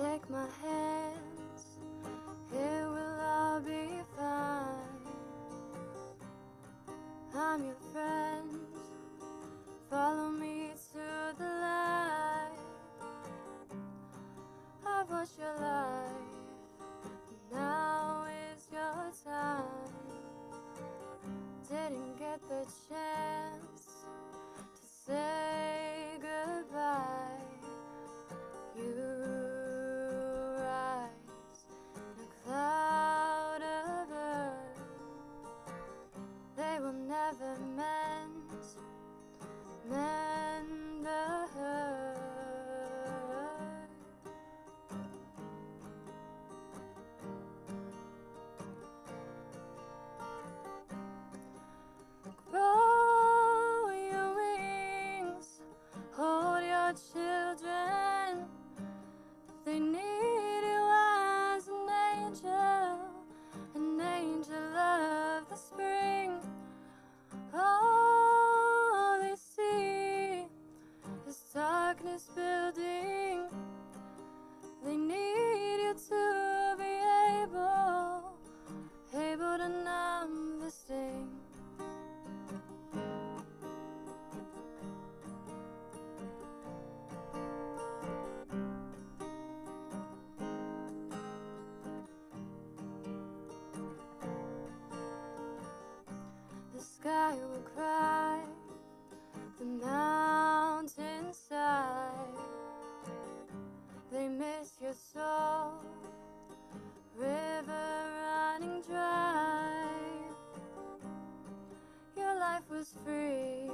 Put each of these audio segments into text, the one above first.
Take my hands, it will all be fine. I'm your friend, follow me to the light. I've watched your life, now is your time. Didn't get the chance to say goodbye. You rise in a cloud of earth. They will never mend the hurt. Grow your wings, hold your children. They need you as an angel of the spring. All they see is darkness building. They need you to be able to numb the sting. The sky will cry, the mountains sigh. They miss your soul, river running dry. Your life was free,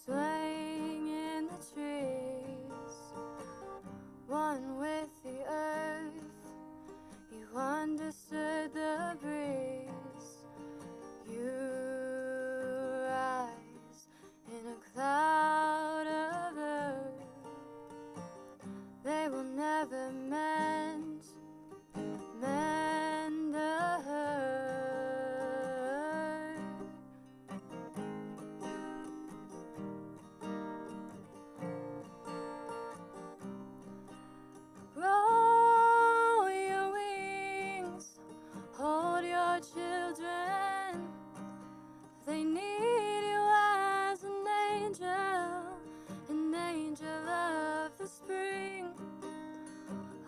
swaying in the trees. One with the earth, you understood the breeze. You rise in a cloud of earth. They will never mend the hurt. Grow your wings, hold your children. They need you as an angel of the spring.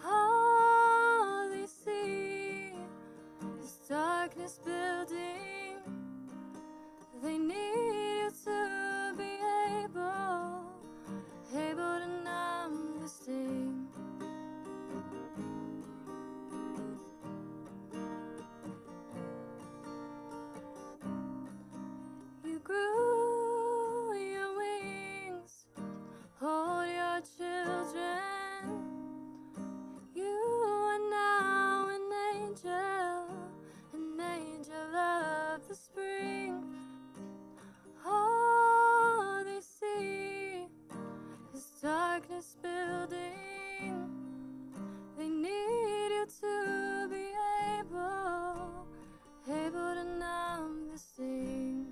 All they see is darkness building. They need you to be able to numb the sting. You grew your wings, hold your children. You are now an angel of the spring. All they see is darkness building. They need you to be able to numb the sting.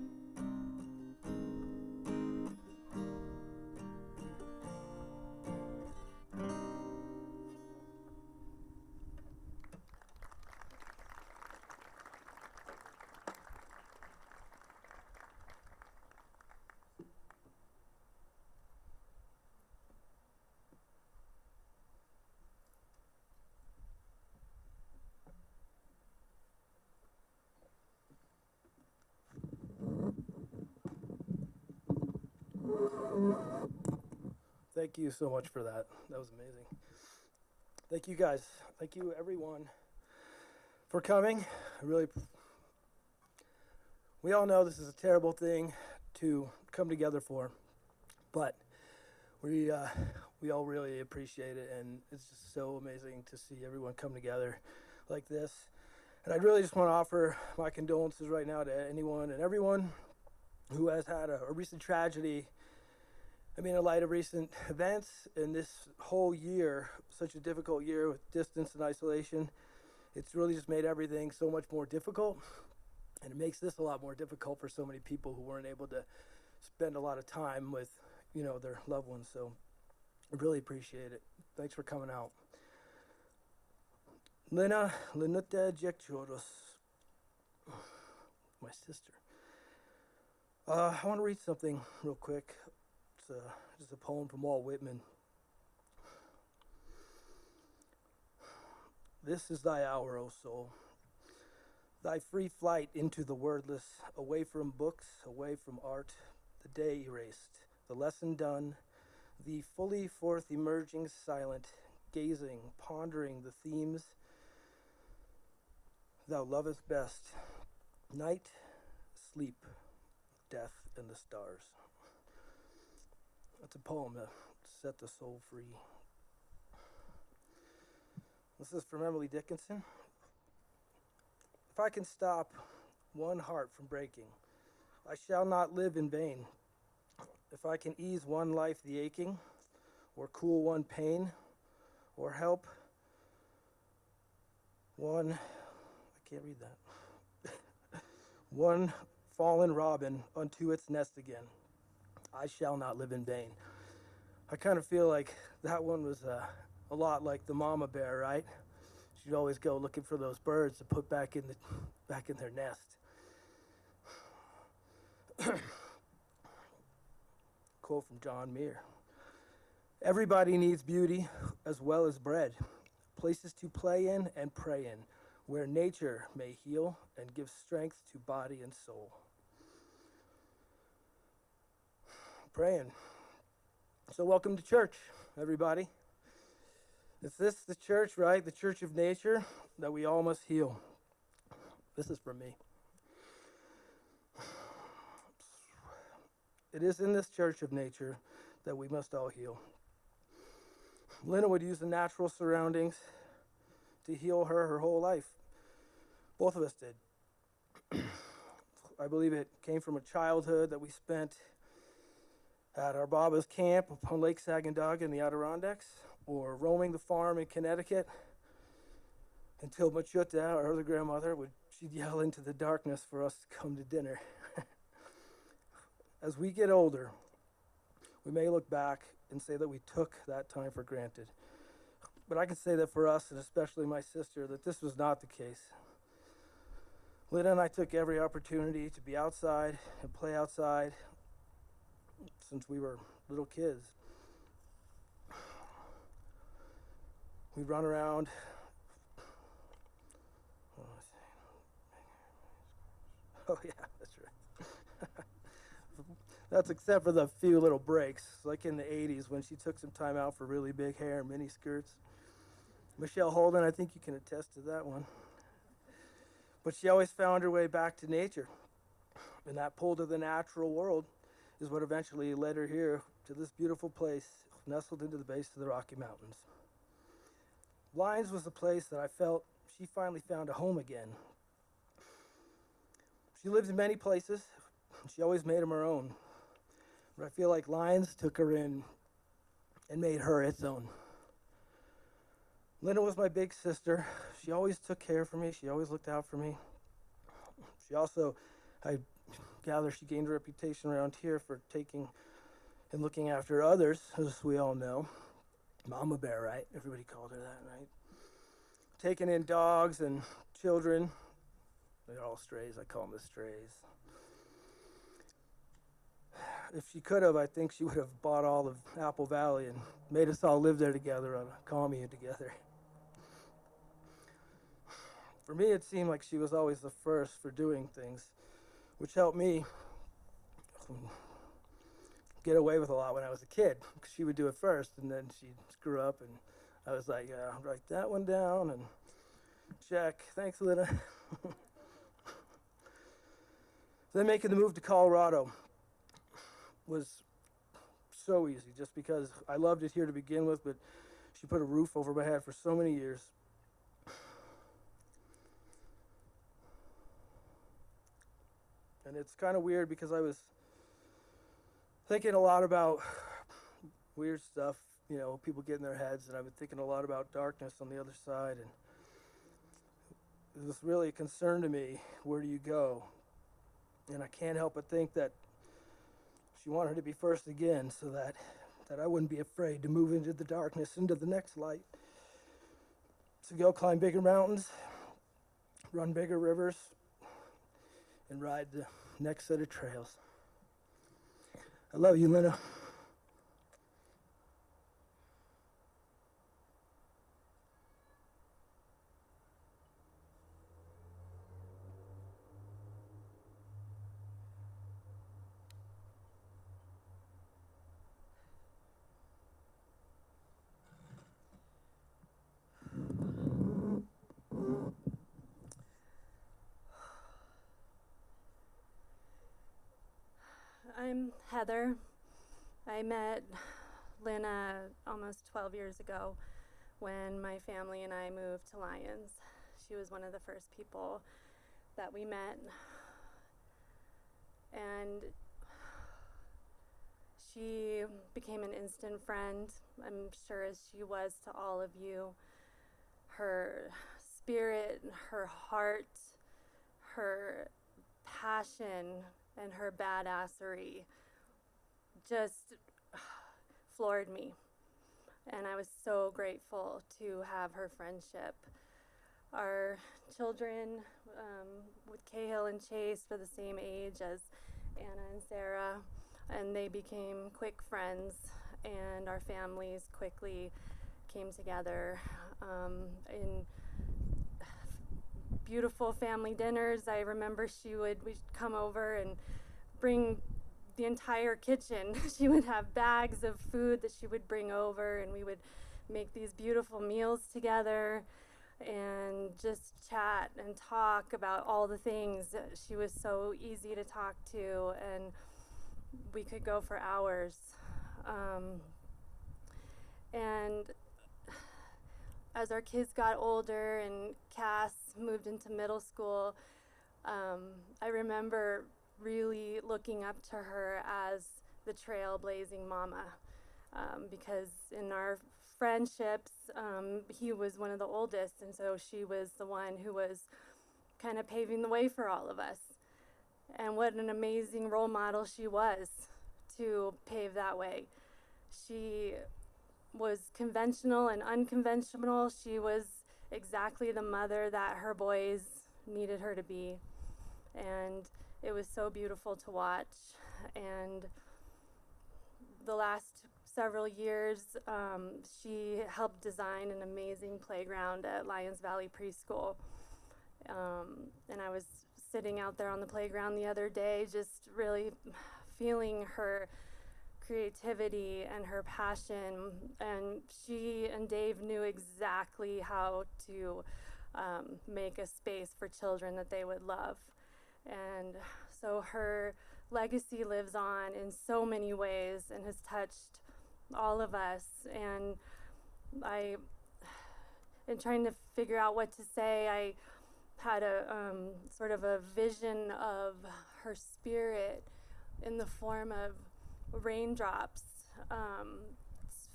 Thank you so much for that. That was amazing. Thank you guys. Thank you everyone for coming. We all know this is a terrible thing to come together for, but we all really appreciate it, and it's just so amazing to see everyone come together like this. And I really just want to offer my condolences right now to anyone and everyone who has had a recent tragedy. I mean, in light of recent events and this whole year, such a difficult year with distance and isolation, it's really just made everything so much more difficult. And it makes this a lot more difficult for so many people who weren't able to spend a lot of time with, their loved ones. So I really appreciate it. Thanks for coming out. LIna, Linuta Jekchoros, my sister. I want to read something real quick. It's just a poem from Walt Whitman. This is thy hour, O soul. Thy free flight into the wordless, away from books, away from art, the day erased, the lesson done, thee fully forth emerging silent, gazing, pondering the themes thou lovest best, night, sleep, death, and the stars. That's a poem to set the soul free. This is from Emily Dickinson. If I can stop one heart from breaking, I shall not live in vain. If I can ease one life the aching, or cool one pain, or help one, I can't read that, one fallen robin unto its nest again, I shall not live in vain. I kind of feel like that one was a lot like the mama bear, right? She'd always go looking for those birds to put back in their nest. Quote from John Muir. Everybody needs beauty as well as bread, places to play in and pray in, where nature may heal and give strength to body and soul. Praying. So welcome to church, everybody. Is this the church, right? The church of nature that we all must heal. This is for me. It is in this church of nature that we must all heal. LIna would use the natural surroundings to heal her whole life. Both of us did. I believe it came from a childhood that we spent at our Baba's camp upon Lake Sagamdog in the Adirondacks, or roaming the farm in Connecticut until Machuta, our other grandmother, she'd yell into the darkness for us to come to dinner. As we get older, we may look back and say that we took that time for granted. But I can say that for us, and especially my sister, that this was not the case. LIna and I took every opportunity to be outside and play outside since we were little kids. We'd run around. Oh yeah, that's right. That's except for the few little breaks, like in the 80s when she took some time out for really big hair and mini skirts. Michelle Holden, I think you can attest to that one. But she always found her way back to nature. And that pull to the natural world is what eventually led her here to this beautiful place nestled into the base of the Rocky Mountains. Lyons was the place that I felt she finally found a home again. She lived in many places. She always made them her own. But I feel like Lyons took her in and made her its own. LIna was my big sister. She always took care of me. She always looked out for me. She also, I gather she gained a reputation around here for taking and looking after others, as we all know. Mama Bear, right? Everybody called her that, right? Taking in dogs and children. They're all strays. I call them the strays. If she could have, I think she would have bought all of Apple Valley and made us all live there together on a commune together. For me, it seemed like she was always the first for doing things, which helped me get away with a lot when I was a kid, because she would do it first, and then she'd screw up, and I was like, yeah, write that one down, and check. Thanks, LIna. Then making the move to Colorado was so easy, just because I loved it here to begin with, but she put a roof over my head for so many years. And it's kind of weird because I was thinking a lot about weird stuff, people get in their heads, and I've been thinking a lot about darkness on the other side, and it was really a concern to me, where do you go? And I can't help but think that she wanted her to be first again, so that I wouldn't be afraid to move into the darkness, into the next light. So go climb bigger mountains, run bigger rivers, and ride the next set of trails. I love you, LIna. I'm Heather. I met LIna almost 12 years ago when my family and I moved to Lyons. She was one of the first people that we met, and she became an instant friend, I'm sure, as she was to all of you. Her spirit, her heart, her passion, and her badassery just floored me. And I was so grateful to have her friendship. Our children, with Cahill and Chase, were the same age as Anna and Sarah, and they became quick friends, and our families quickly came together in beautiful family dinners. I remember we'd come over and bring the entire kitchen. She would have bags of food that she would bring over, and we would make these beautiful meals together and just chat and talk about all the things. She was so easy to talk to, and we could go for hours. And as our kids got older and Cass moved into middle school, I remember really looking up to her as the trailblazing mama, because in our friendships, he was one of the oldest, and so she was the one who was kind of paving the way for all of us. And what an amazing role model she was to pave that way. She was conventional and unconventional. She was exactly the mother that her boys needed her to be. And it was so beautiful to watch. And the last several years, she helped design an amazing playground at Lyons Valley Preschool. And I was sitting out there on the playground the other day, just really feeling her creativity and her passion. And she and Dave knew exactly how to make a space for children that they would love. And so her legacy lives on in so many ways and has touched all of us. And in trying to figure out what to say, I had a sort of a vision of her spirit in the form of raindrops,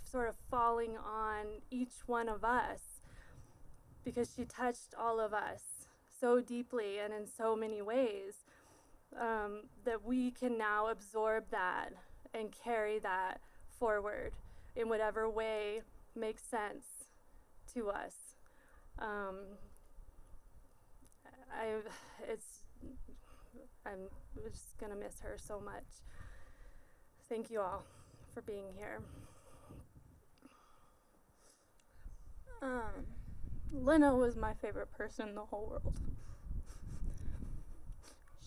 sort of falling on each one of us, because she touched all of us so deeply and in so many ways, that we can now absorb that and carry that forward in whatever way makes sense to us. I'm just gonna miss her so much. Thank you all for being here. LIna was my favorite person in the whole world.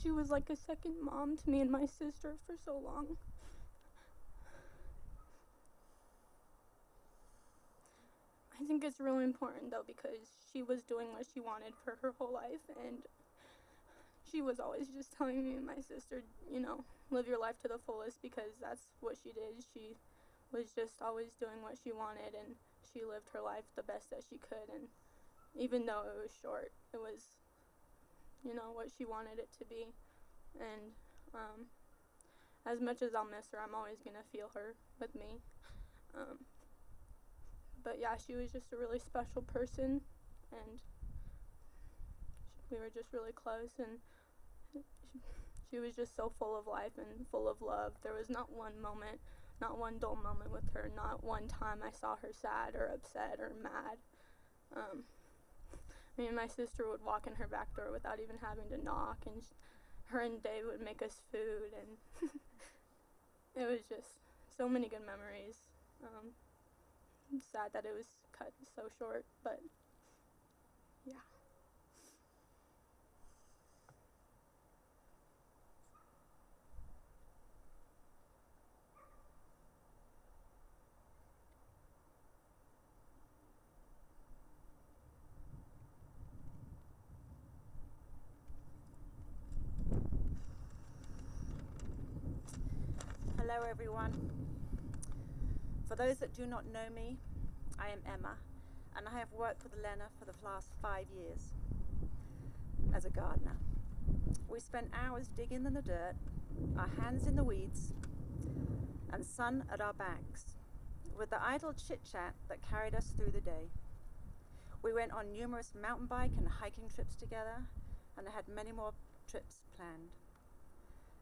She was like a second mom to me and my sister for so long. I think it's really important though, because she was doing what she wanted for her whole life, and she was always just telling me and my sister, live your life to the fullest, because that's what she did. She was just always doing what she wanted, and she lived her life the best that she could. And even though it was short, it was, what she wanted it to be. And as much as I'll miss her, I'm always going to feel her with me. But yeah, she was just a really special person, and we were just really close, and she was just so full of life and full of love. There was not one moment, not one dull moment with her, not one time I saw her sad or upset or mad. Me and my sister would walk in her back door without even having to knock, and her and Dave would make us food, and it was just so many good memories. Sad that it was cut so short, but yeah. Hello everyone. For those that do not know me, I am Emma, and I have worked with LIna for the last 5 years as a gardener. We spent hours digging in the dirt, our hands in the weeds, and sun at our backs, with the idle chit-chat that carried us through the day. We went on numerous mountain bike and hiking trips together, and I had many more trips planned.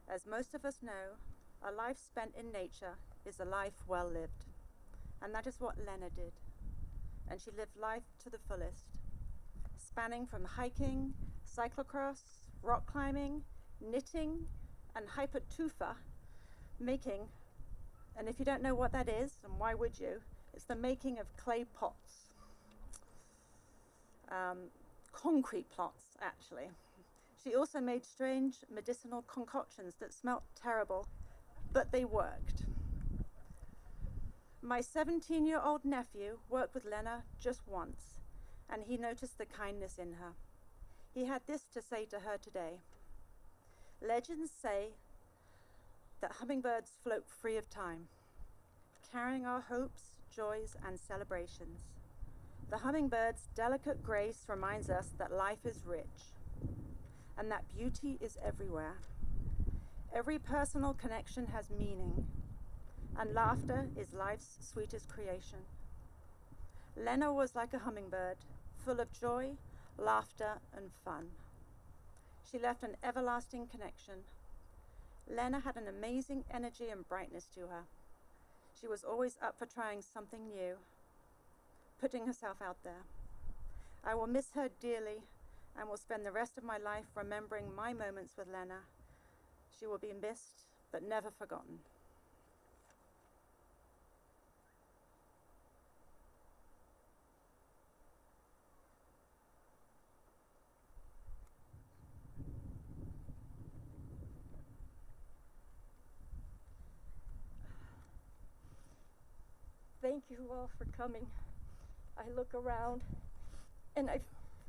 As most of us know, a life spent in nature is a life well lived. And that is what LIna did. And she lived life to the fullest, spanning from hiking, cyclocross, rock climbing, knitting, and hypertufa making. And if you don't know what that is, and why would you, it's the making of clay pots. Concrete pots, actually. She also made strange medicinal concoctions that smelt terrible, but they worked. My 17-year-old nephew worked with LIna just once, and he noticed the kindness in her. He had this to say to her today. Legends say that hummingbirds float free of time, carrying our hopes, joys, and celebrations. The hummingbird's delicate grace reminds us that life is rich, and that beauty is everywhere. Every personal connection has meaning, and laughter is life's sweetest creation. LIna was like a hummingbird, full of joy, laughter, and fun. She left an everlasting connection. LIna had an amazing energy and brightness to her. She was always up for trying something new, putting herself out there. I will miss her dearly and will spend the rest of my life remembering my moments with LIna. She will be missed, but never forgotten. Thank you all for coming. I look around and I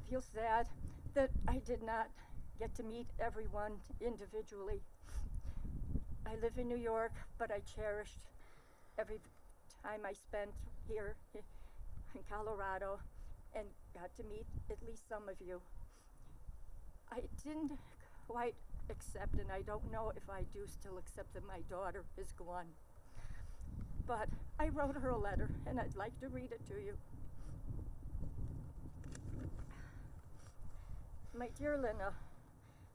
feel sad that I did not get to meet everyone individually. I live in New York, but I cherished every time I spent here in Colorado and got to meet at least some of you. I didn't quite accept, and I don't know if I do still accept, that my daughter is gone. But I wrote her a letter, and I'd like to read it to you. My dear LIna,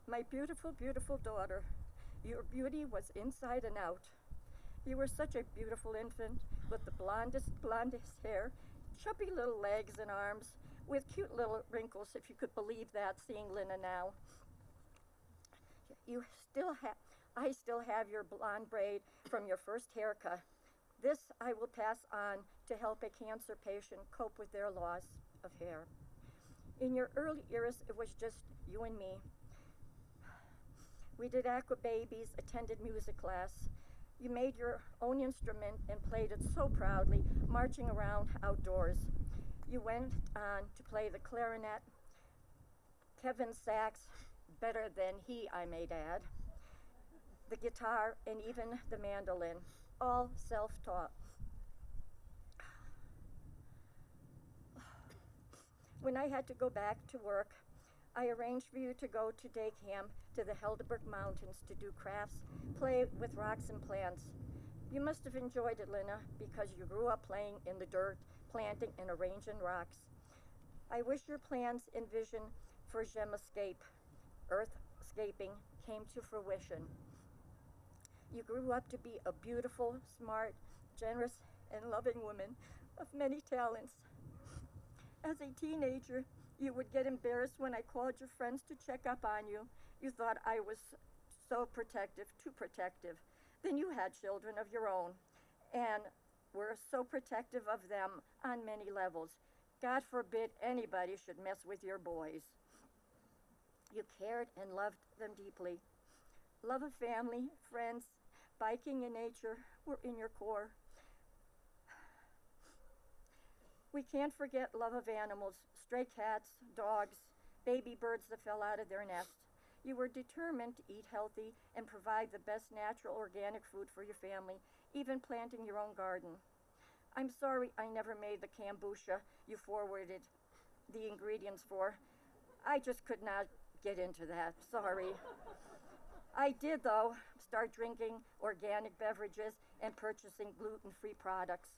my beautiful, beautiful daughter, your beauty was inside and out. You were such a beautiful infant with the blondest hair, chubby little legs and arms, with cute little wrinkles, if you could believe that, seeing LIna now. I still have your blonde braid from your first haircut. This I will pass on to help a cancer patient cope with their loss of hair. In your early years, it was just you and me. We did aqua babies, attended music class. You made your own instrument and played it so proudly, marching around outdoors. You went on to play the clarinet, Kevin sax, better than he, I may add, the guitar, and even the mandolin, all self-taught. When I had to go back to work, I arranged for you to go to day camp to the Helderberg Mountains to do crafts, play with rocks and plants. You must have enjoyed it, LIna, because you grew up playing in the dirt, planting and arranging rocks. I wish your plans and vision for Gemescape, earthscaping, came to fruition. You grew up to be a beautiful, smart, generous, and loving woman of many talents. As a teenager, You would get embarrassed when I called your friends to check up on you. You thought I was so protective, too protective. Then you had children of your own and were so protective of them on many levels. God forbid anybody should mess with your boys. You cared and loved them deeply. Love of family, friends, biking, and nature were in your core. We can't forget love of animals, stray cats, dogs, baby birds that fell out of their nest. You were determined to eat healthy and provide the best natural organic food for your family, even planting your own garden. I'm sorry I never made the kombucha you forwarded the ingredients for. I just could not get into that. Sorry. I did, though, start drinking organic beverages and purchasing gluten free products.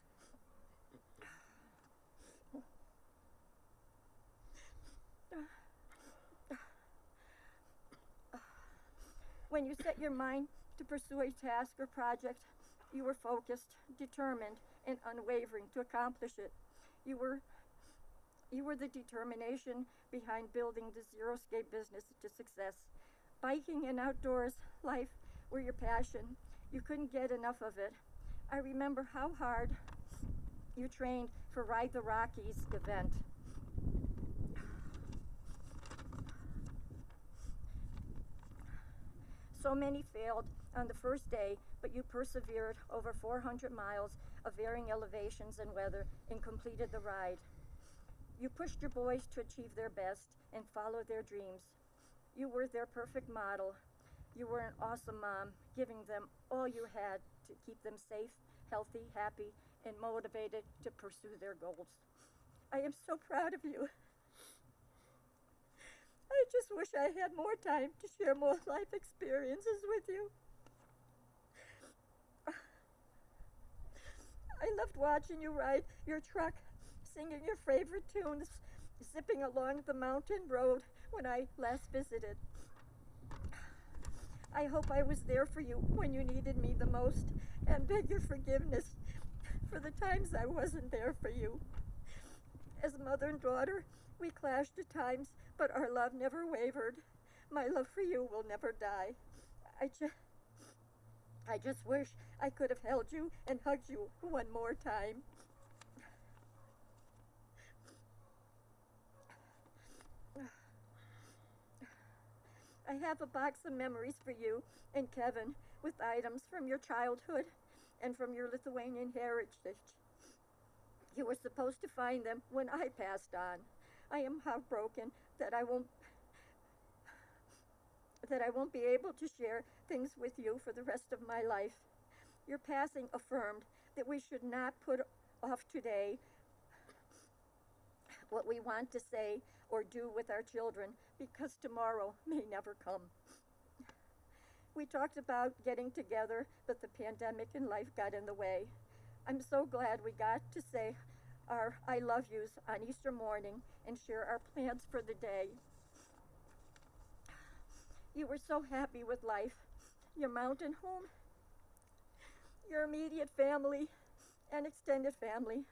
When you set your mind to pursue a task or project, you were focused, determined, and unwavering to accomplish it. You were you were the determination behind building the Zero Escape business to success. Biking and outdoors life were your passion. You couldn't get enough of it. I remember how hard you trained for Ride the Rockies event. So many failed on the first day, but you persevered over 400 miles of varying elevations and weather and completed the ride. You pushed your boys to achieve their best and follow their dreams. You were their perfect model. You were an awesome mom, giving them all you had to keep them safe, healthy, happy, and motivated to pursue their goals. I am so proud of you. I just wish I had more time to share more life experiences with you. I loved watching you ride your truck, singing your favorite tunes, zipping along the mountain road when I last visited. I hope I was there for you when you needed me the most, and beg your forgiveness for the times I wasn't there for you. As mother and daughter, we clashed at times, but our love never wavered. My love for you will never die. I, ju- I just wish I could have held you and hugged you one more time. I have a box of memories for you and Kevin with items from your childhood and from your Lithuanian heritage. You were supposed to find them when I passed on. I am heartbroken that I won't be able to share things with you for the rest of my life. Your passing affirmed that we should not put off today what we want to say or do with our children because tomorrow may never come. We talked about getting together, but the pandemic and life got in the way. I'm so glad we got to say our I love yous on Easter morning and share our plans for the day. You were so happy with life, your mountain home, your immediate family, and extended family.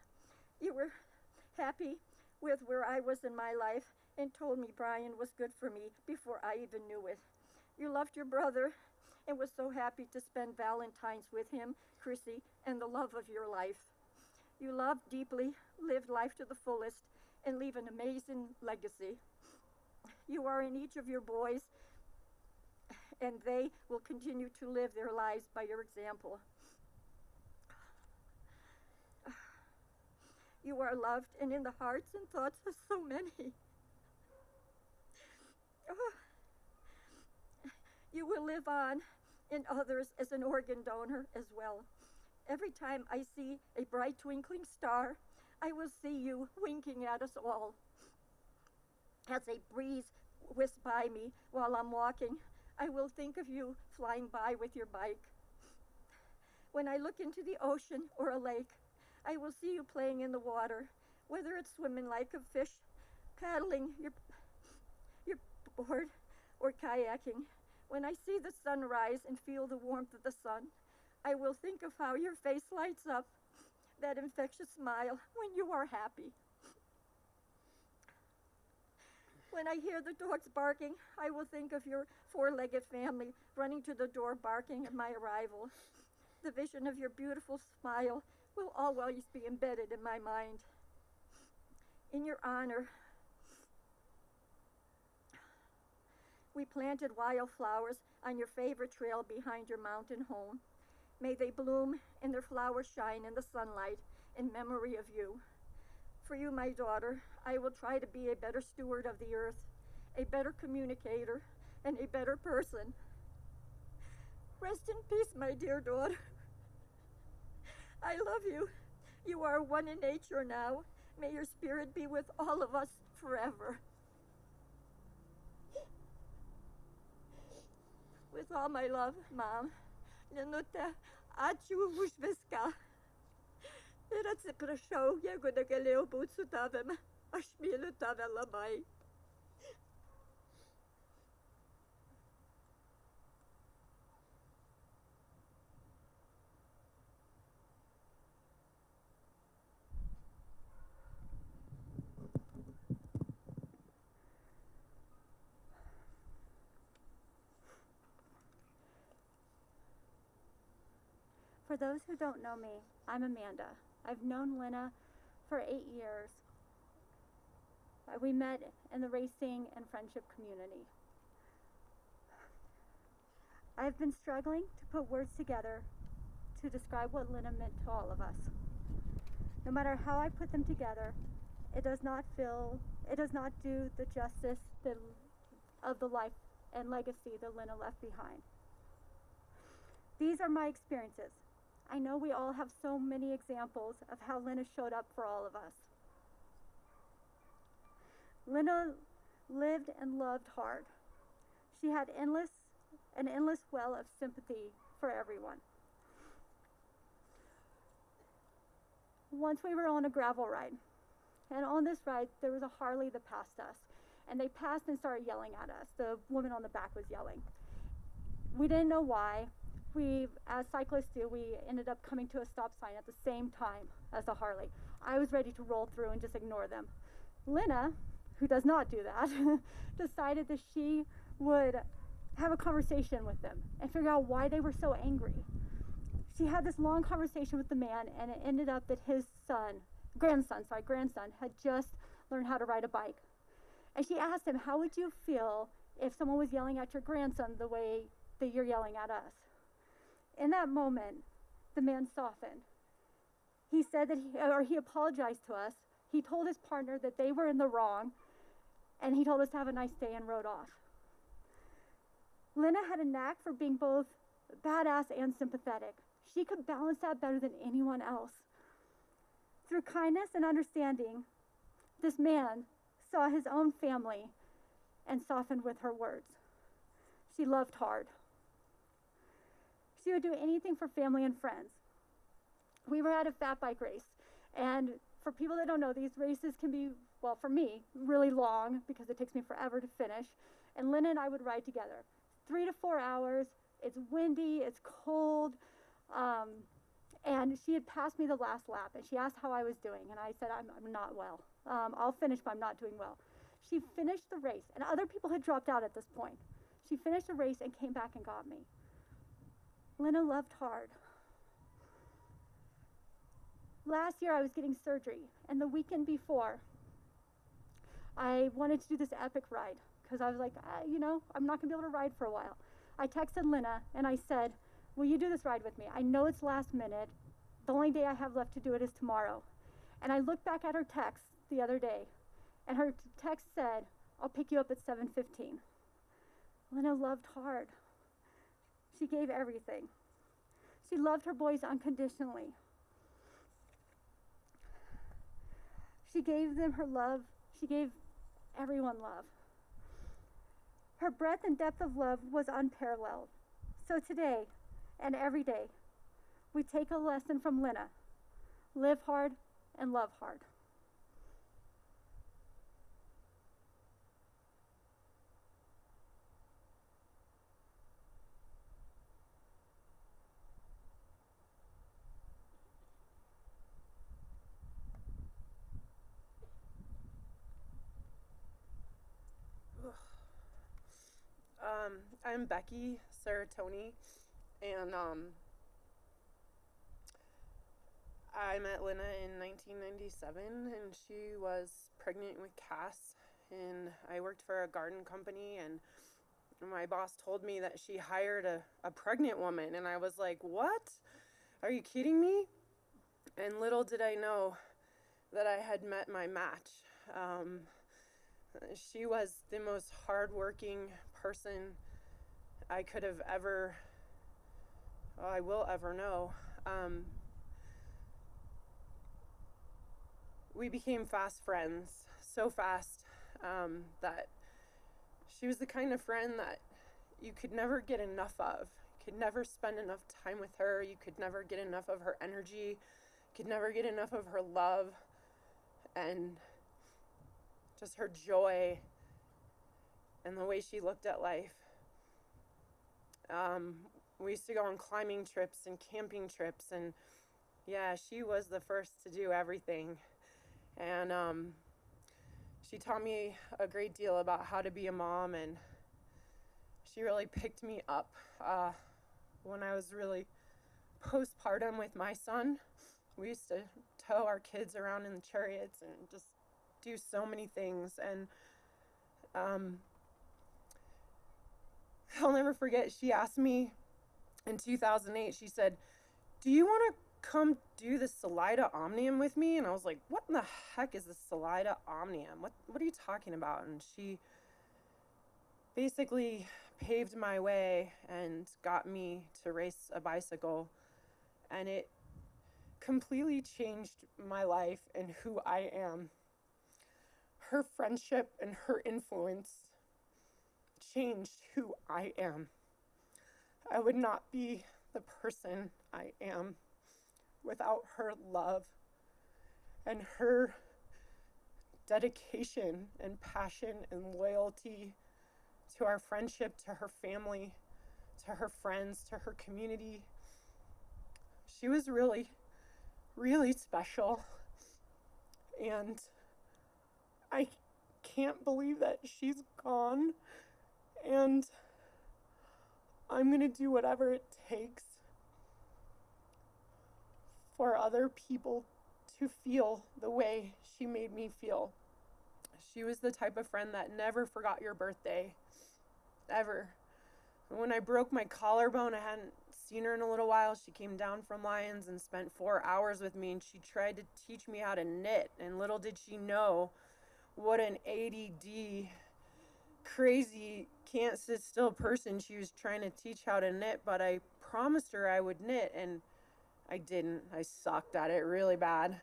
You were happy with where I was in my life and told me Brian was good for me before I even knew it. You loved your brother and was so happy to spend Valentine's with him, Chrissy, and the love of your life. You loved deeply, lived life to the fullest, and leave an amazing legacy. You are in each of your boys, and they will continue to live their lives by your example. You are loved and in the hearts and thoughts of so many. Oh, you will live on in others as an organ donor as well. Every time I see a bright twinkling star, I will see you winking at us all. As a breeze whisks by me while I'm walking, I will think of you flying by with your bike. When I look into the ocean or a lake, I will see you playing in the water, whether it's swimming like a fish, paddling your board, or kayaking. When I see the sun rise and feel the warmth of the sun, I will think of how your face lights up, that infectious smile when you are happy. When I hear the dogs barking, I will think of your four-legged family running to the door barking at my arrival. The vision of your beautiful smile will always be embedded in my mind. In your honor, we planted wildflowers on your favorite trail behind your mountain home. May they bloom and their flowers shine in the sunlight in memory of you. For you, my daughter, I will try to be a better steward of the earth, a better communicator, and a better person. Rest in peace, my dear daughter. I love you. You are one in nature now. May your spirit be with all of us forever. With all my love, Mom. Lenuta, ačiū už viską. Ir atsiprašau, jeigu negalėjau būti su tavimi. Aš myliu tave labai. For those who don't know me, I'm Amanda. I've known LIna for 8 years. We met in the racing and friendship community. I've been struggling to put words together to describe what LIna meant to all of us. No matter how I put them together, it does not do the justice of the life and legacy that LIna left behind. These are my experiences. I know we all have so many examples of how LIna showed up for all of us. LIna lived and loved hard. She had an endless well of sympathy for everyone. Once we were on a gravel ride, and on this ride there was a Harley that passed us, and they passed and started yelling at us. The woman on the back was yelling. We didn't know why. As cyclists do, we ended up coming to a stop sign at the same time as the Harley. I was ready to roll through and just ignore them. LIna, who does not do that, decided that she would have a conversation with them and figure out why they were so angry. She had this long conversation with the man, and it ended up that his grandson had just learned how to ride a bike. And she asked him, how would you feel if someone was yelling at your grandson the way that you're yelling at us? In that moment, the man softened. He said that he apologized to us. He told his partner that they were in the wrong, and he told us to have a nice day and rode off. LIna had a knack for being both badass and sympathetic. She could balance that better than anyone else. Through kindness and understanding, this man saw his own family and softened with her words. She loved hard. She would do anything for family and friends. We were at a fat bike race, and for people that don't know, these races can be, well, for me, really long because it takes me forever to finish, and LIna and I would ride together. 3 to 4 hours, it's windy, it's cold, and she had passed me the last lap, and she asked how I was doing, and I said, I'm not well. I'll finish, but I'm not doing well. She finished the race, and other people had dropped out at this point. She finished the race and came back and got me. LIna loved hard. Last year I was getting surgery, and the weekend before, I wanted to do this epic ride because I was like, I'm not going to be able to ride for a while. I texted LIna and I said, will you do this ride with me? I know it's last minute. The only day I have left to do it is tomorrow. And I looked back at her text the other day, and her text said, I'll pick you up at 7:15. LIna loved hard. She gave everything. She loved her boys unconditionally. She gave them her love. She gave everyone love. Her breadth and depth of love was unparalleled. So today and every day, we take a lesson from LIna. Live hard and love hard. I'm Becky Saratoni, and I met LIna in 1997, and she was pregnant with Cass, and I worked for a garden company, and my boss told me that she hired a pregnant woman, and I was like, what? Are you kidding me? And little did I know that I had met my match. She was the most hardworking person I could have ever, I will ever know. We became fast friends, so fast that she was the kind of friend that you could never get enough of. You could never spend enough time with her. You could never get enough of her energy. You could never get enough of her love and just her joy and the way she looked at life. We used to go on climbing trips and camping trips, and yeah, she was the first to do everything. And she taught me a great deal about how to be a mom, and she really picked me up when I was really postpartum with my son. We used to tow our kids around in the chariots and just do so many things. And I'll never forget, she asked me in 2008, she said, do you want to come do the LIna Omnium with me? And I was like, what in the heck is the LIna Omnium? What are you talking about? And she basically paved my way and got me to race a bicycle. And it completely changed my life and who I am. Her friendship and her influence changed who I am. I would not be the person I am without her love and her dedication and passion and loyalty to our friendship, to her family, to her friends, to her community. She was really, really special. And I can't believe that she's gone. And I'm going to do whatever it takes for other people to feel the way she made me feel. She was the type of friend that never forgot your birthday, ever. When I broke my collarbone, I hadn't seen her in a little while. She came down from Lions and spent 4 hours with me, and she tried to teach me how to knit. And little did she know what an ADD, crazy, can't sit still person she was trying to teach how to knit. But I promised her I would knit, and I didn't. I sucked at it really bad.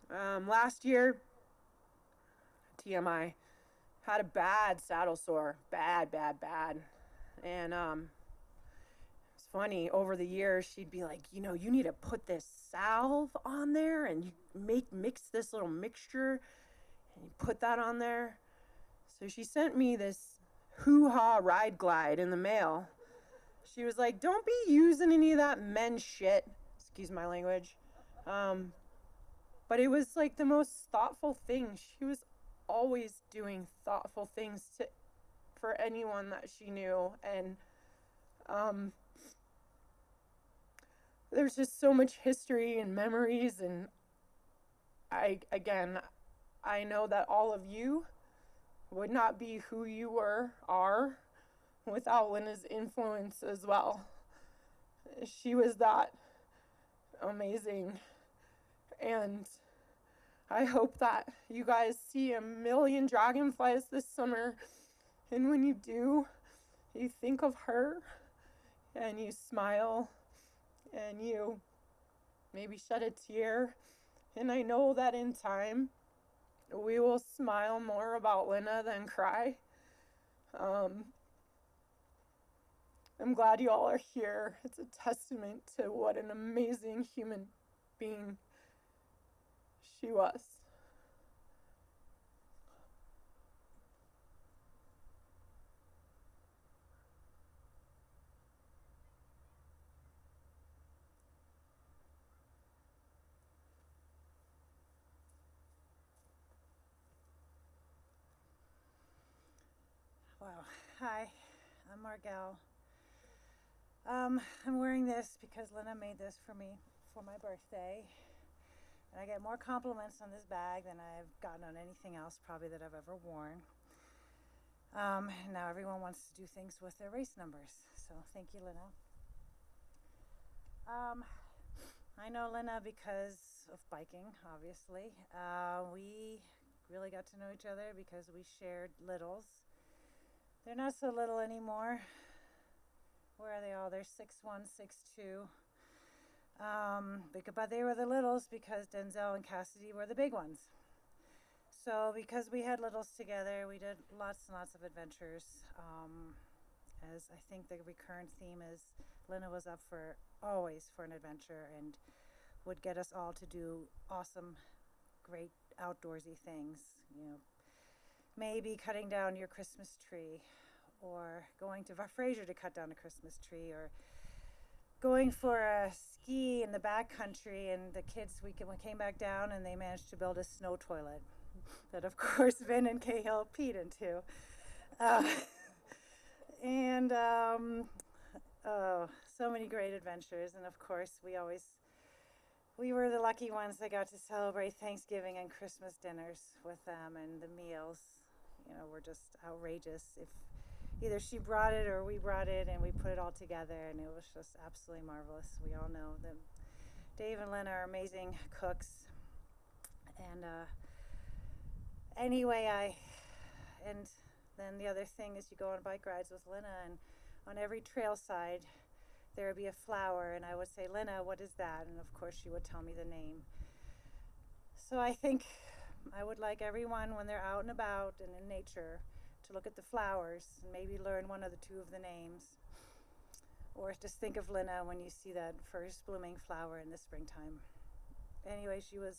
Last year, TMI, had a bad saddle sore. Bad. And it's funny, over the years, she'd be like, you need to put this salve on there, and you mix this little mixture, and you put that on there. So she sent me this hoo-ha Ride Glide in the mail. She was like, don't be using any of that men's shit. Excuse my language. But it was like the most thoughtful thing. She was always doing thoughtful things for anyone that she knew. And there's just so much history and memories. And I know that all of you would not be who you are without LIna's influence as well. She was that amazing. And I hope that you guys see 1 million dragonflies this summer. And when you do, you think of her and you smile and you maybe shed a tear. And I know that in time, we will smile more about LIna than cry. I'm glad you all are here. It's a testament to what an amazing human being she was. Wow. Hi. I'm Margelle. I'm wearing this because LIna made this for me for my birthday. And I get more compliments on this bag than I've gotten on anything else probably that I've ever worn. And now everyone wants to do things with their race numbers. So thank you, LIna. I know LIna because of biking, obviously. We really got to know each other because we shared littles. They're not so little anymore. Where are they all? They're 6'1", 6'2". But they were the littles because Denzel and Cassidy were the big ones. So because we had littles together, we did lots and lots of adventures. As I think the recurrent theme is, LIna was up for always for an adventure and would get us all to do awesome, great outdoorsy things. You know, maybe cutting down your Christmas tree, or going to Fraser to cut down a Christmas tree, or going for a ski in the backcountry, and the kids we came back down and they managed to build a snow toilet that of course Vin and Cahill peed into. And so many great adventures. And of course we were the lucky ones that got to celebrate Thanksgiving and Christmas dinners with them, and the meals, you know, were just outrageous. If either she brought it or we brought it, and we put it all together, and it was just absolutely marvelous. We all know that Dave and LIna are amazing cooks. And and then the other thing is you go on bike rides with LIna, and on every trail side there would be a flower, and I would say, LIna, what is that? And of course she would tell me the name. So I think I would like everyone, when they're out and about and in nature, to look at the flowers and maybe learn one of the two of the names. Or just think of LIna when you see that first blooming flower in the springtime. Anyway, she was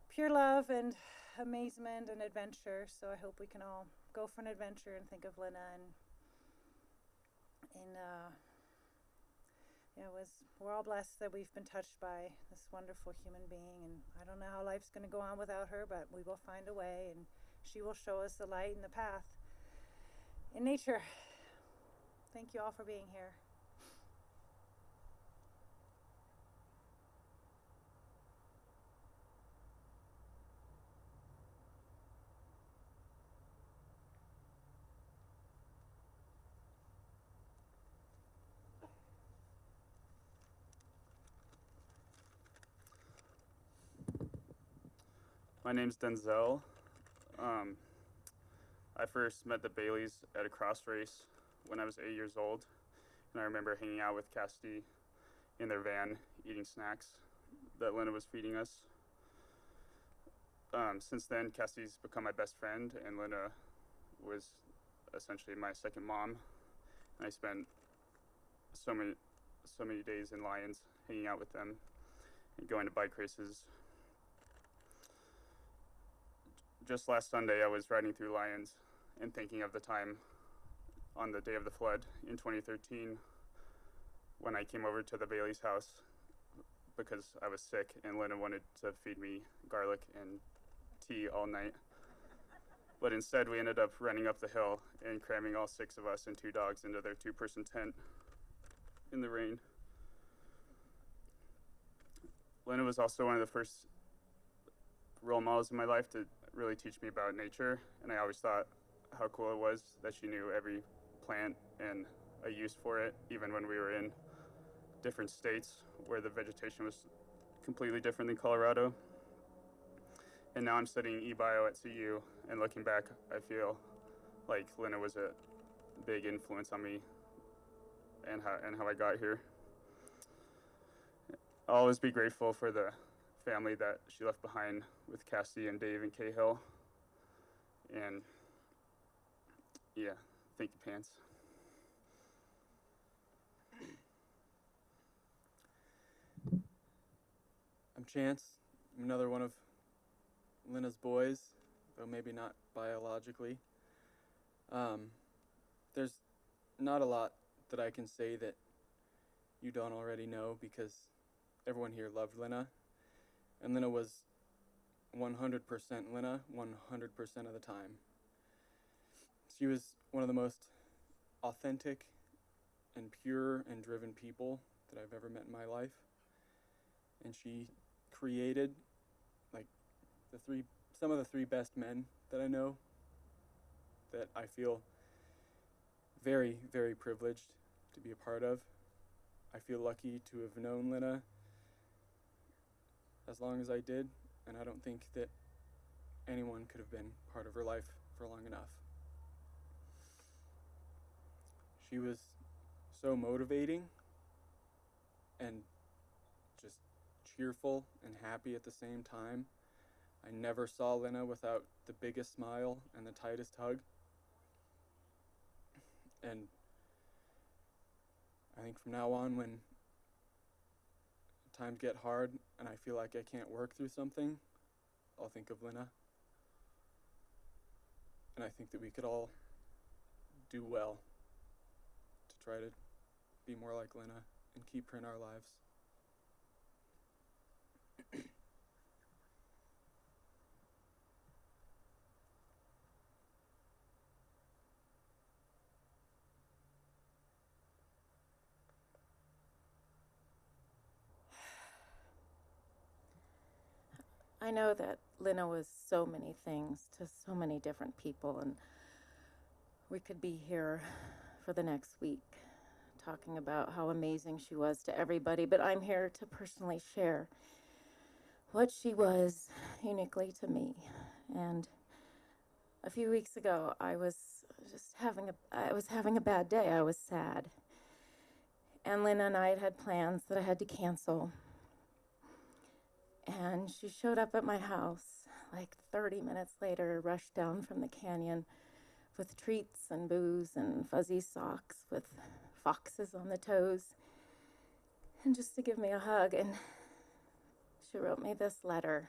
pure love and amazement and adventure, so I hope we can all go for an adventure and think of LIna. And we're all blessed that we've been touched by this wonderful human being, and I don't know how life's going to go on without her, but we will find a way, and she will show us the light and the path in nature. Thank you all for being here. My name's Denzel. I first met the Baileys at a cross race when I was 8 years old, and I remember hanging out with Cassidy in their van, eating snacks that LIna was feeding us. Since then, Cassidy's become my best friend, and LIna was essentially my second mom. And I spent so many days in Lions hanging out with them and going to bike races. Just last Sunday, I was riding through Lions and thinking of the time on the day of the flood in 2013 when I came over to the Bailey's house because I was sick and LIna wanted to feed me garlic and tea all night. But instead, we ended up running up the hill and cramming all 6 of us and 2 dogs into their 2-person tent in the rain. LIna was also one of the first role models in my life to really teach me about nature, and I always thought how cool it was that she knew every plant and a use for it, even when we were in different states where the vegetation was completely different than Colorado. And now I'm studying eBio at CU, and looking back, I feel like LIna was a big influence on me and how I got here. I'll always be grateful for the family that she left behind with Cassidy and Dave and Cahill. And yeah, thank you, Pants. I'm Chance. I'm another one of LIna's boys, though maybe not biologically. There's not a lot that I can say that you don't already know because everyone here loved LIna. And LIna was 100% LIna 100% of the time. She was one of the most authentic and pure and driven people that I've ever met in my life. And she created like some of the three best men that I know, that I feel very, very privileged to be a part of. I feel lucky to have known LIna as long as I did, and I don't think that anyone could have been part of her life for long enough. She was so motivating and just cheerful and happy at the same time. I never saw LIna without the biggest smile and the tightest hug. And I think from now on, when times get hard and I feel like I can't work through something, I'll think of LIna. And I think that we could all do well to try to be more like LIna and keep her in our lives. I know that LIna was so many things to so many different people, and we could be here for the next week talking about how amazing she was to everybody, but I'm here to personally share what she was uniquely to me. And a few weeks ago, I was having a bad day. I was sad. And LIna and I had plans that I had to cancel. And she showed up at my house like 30 minutes later, rushed down from the canyon with treats and booze and fuzzy socks with foxes on the toes, and just to give me a hug. And she wrote me this letter.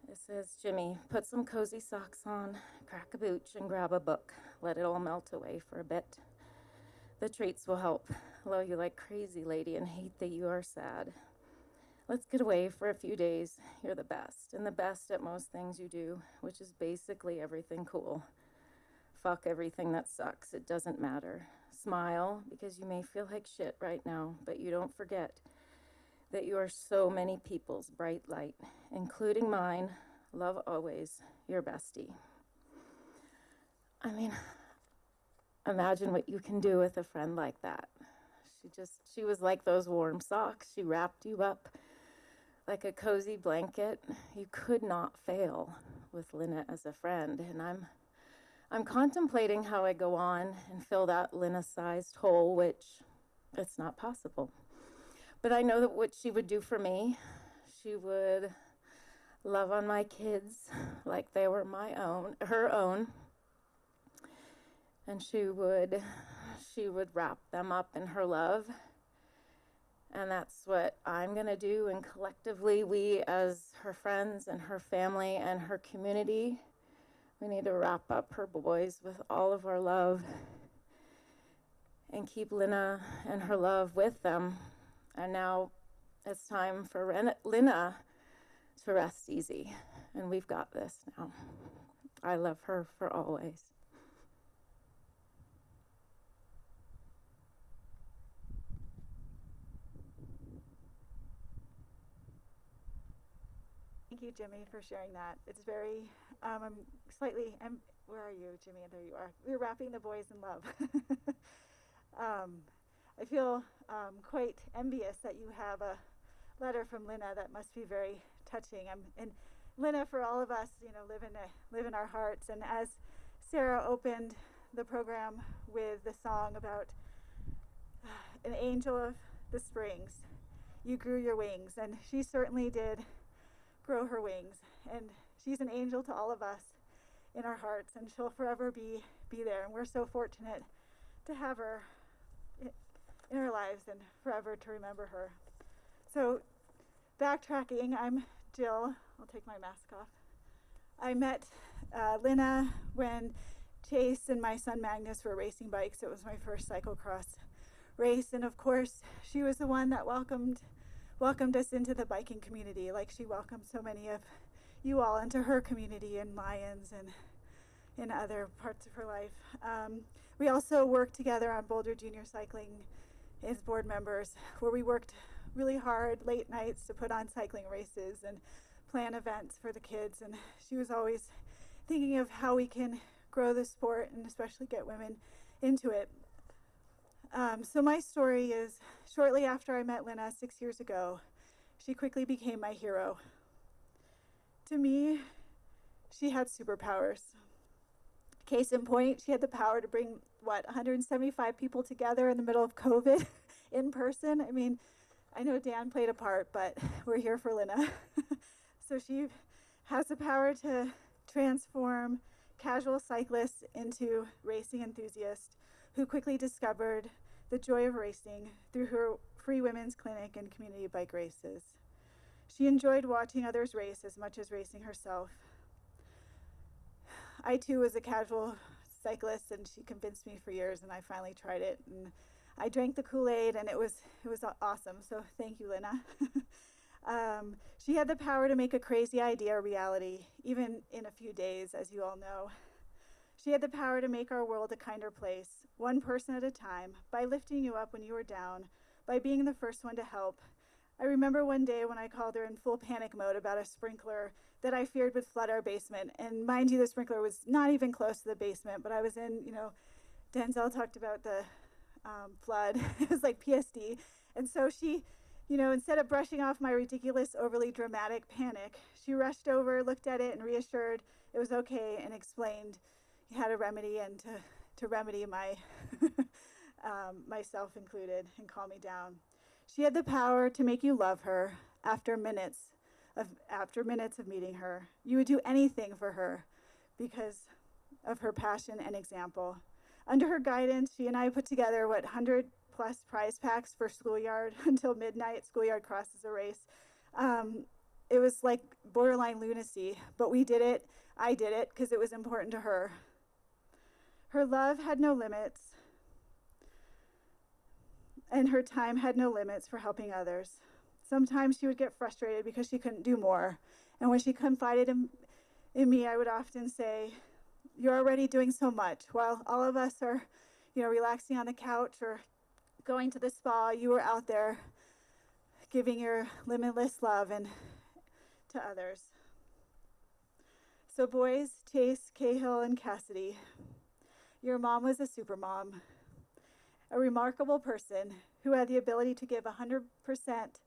It says, "Jimmy, put some cozy socks on, crack a booch, and grab a book. Let it all melt away for a bit. The treats will help. Love you like crazy, lady, and hate that you are sad. Let's get away for a few days. You're the best, and the best at most things you do, which is basically everything cool. Fuck everything that sucks. It doesn't matter. Smile, because you may feel like shit right now, but you don't forget that you are so many people's bright light, including mine. Love always, your bestie." I mean, imagine what you can do with a friend like that. She was like those warm socks. She wrapped you up like a cozy blanket. You could not fail with LIna as a friend. And I'm contemplating how I go on and fill that LIna-sized hole, which it's not possible. But I know that what she would do for me, she would love on my kids like they were her own. And she would wrap them up in her love. And that's what I'm going to do. And collectively, we as her friends and her family and her community, we need to wrap up her boys with all of our love and keep LIna and her love with them. And now it's time for LIna to rest easy. And we've got this now. I love her for always. Thank you, Jimmy, for sharing that. It's very, where are you, Jimmy? There you are. We're wrapping the boys in love. I feel quite envious that you have a letter from LIna that must be very touching. And LIna, for all of us, live in our hearts. And as Sarah opened the program with the song about an angel of the springs, you grew your wings, and she certainly did grow her wings, and she's an angel to all of us in our hearts, and she'll forever be there, and we're so fortunate to have her in our lives and forever to remember her. So backtracking, I'm Jill. I'll take my mask off. I met LIna when Chase and my son Magnus were racing bikes. It was my first cyclocross race, and of course she was the one that welcomed us into the biking community, like she welcomed so many of you all into her community in Lyons. And in other parts of her life. We also worked together on Boulder Junior Cycling as board members, where we worked really hard late nights to put on cycling races and plan events for the kids. And she was always thinking of how we can grow the sport and especially get women into it. So my story is, shortly after I met LIna 6 years ago, she quickly became my hero. To me, she had superpowers. Case in point, she had the power to bring, 175 people together in the middle of COVID in person. I mean, I know Dan played a part, but we're here for LIna. So she has the power to transform casual cyclists into racing enthusiasts who quickly discovered the joy of racing through her free women's clinic and community bike races. She enjoyed watching others race as much as racing herself. I too was a casual cyclist, and she convinced me for years, and I finally tried it, and I drank the Kool-Aid, and it was awesome. So thank you, LIna. She had the power to make a crazy idea a reality, even in a few days, as you all know. She had the power to make our world a kinder place, one person at a time, by lifting you up when you were down, by being the first one to help. I remember one day when I called her in full panic mode about a sprinkler that I feared would flood our basement. And mind you, the sprinkler was not even close to the basement, but I was in, Denzel talked about the flood. It was like PSD. And so she, instead of brushing off my ridiculous, overly dramatic panic, she rushed over, looked at it, and reassured it was okay, and explained how to remedy and to remedy my myself included, and calm me down. She had the power to make you love her after minutes of meeting her. You would do anything for her because of her passion and example. Under her guidance, she and I put together 100 plus prize packs for schoolyard until midnight. Schoolyard cross is a race. It was like borderline lunacy, but we did it. I did it because it was important to her. Her love had no limits, and her time had no limits for helping others. Sometimes she would get frustrated because she couldn't do more. And when she confided in me, I would often say, "You're already doing so much. While all of us are, relaxing on the couch or going to the spa, you were out there giving your limitless love to others." So boys, Chase, Cahill, and Cassidy, your mom was a super mom, a remarkable person who had the ability to give 100%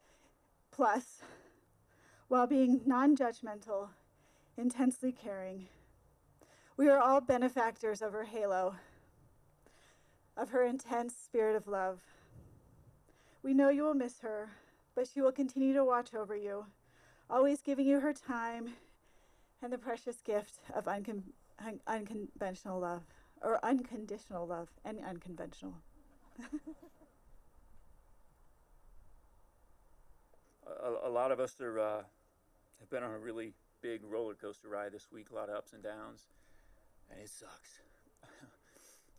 plus while being non-judgmental, intensely caring. We are all benefactors of her halo, of her intense spirit of love. We know you will miss her, but she will continue to watch over you, always giving you her time and the precious gift of unconventional love, or unconditional love and unconventional. A lot of us have been on a really big roller coaster ride this week, a lot of ups and downs, and it sucks.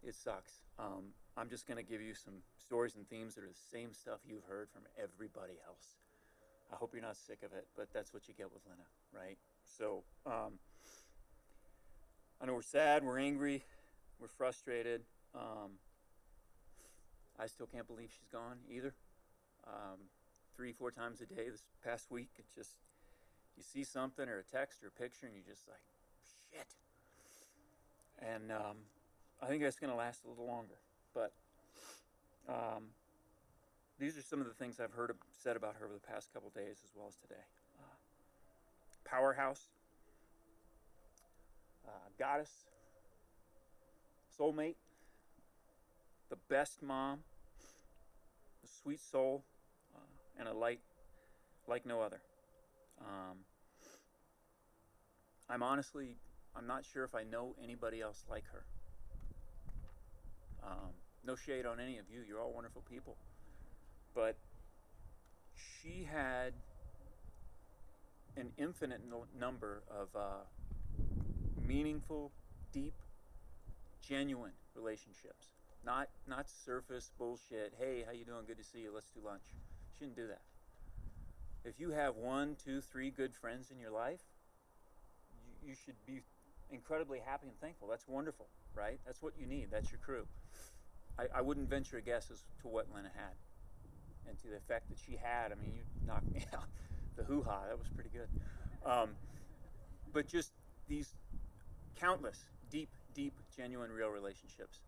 It sucks. I'm just going to give you some stories and themes that are the same stuff you've heard from everybody else. I hope you're not sick of it, but that's what you get with LIna, right? So I know we're sad, we're angry, we're frustrated. I still can't believe she's gone either. 3-4 times a day this past week, it's just, you see something or a text or a picture and you're just like, shit. And I think that's going to last a little longer. But these are some of the things I've heard said about her over the past couple days as well as today. Powerhouse, goddess, soulmate, the best mom, a sweet soul, and a light like no other. I'm not sure if I know anybody else like her. No shade on any of you. You're all wonderful people. But she had an infinite number of meaningful, deep, genuine relationships. Not surface bullshit. Hey, how you doing? Good to see you. Let's do lunch. She didn't do that. If you have 1, 2, 3 good friends in your life, you should be incredibly happy and thankful. That's wonderful, right? That's what you need. That's your crew. I wouldn't venture a guess as to what LIna had and to the effect that she had. I mean, you knocked me out. The hoo-ha, that was pretty good. But just these countless deep, genuine, real relationships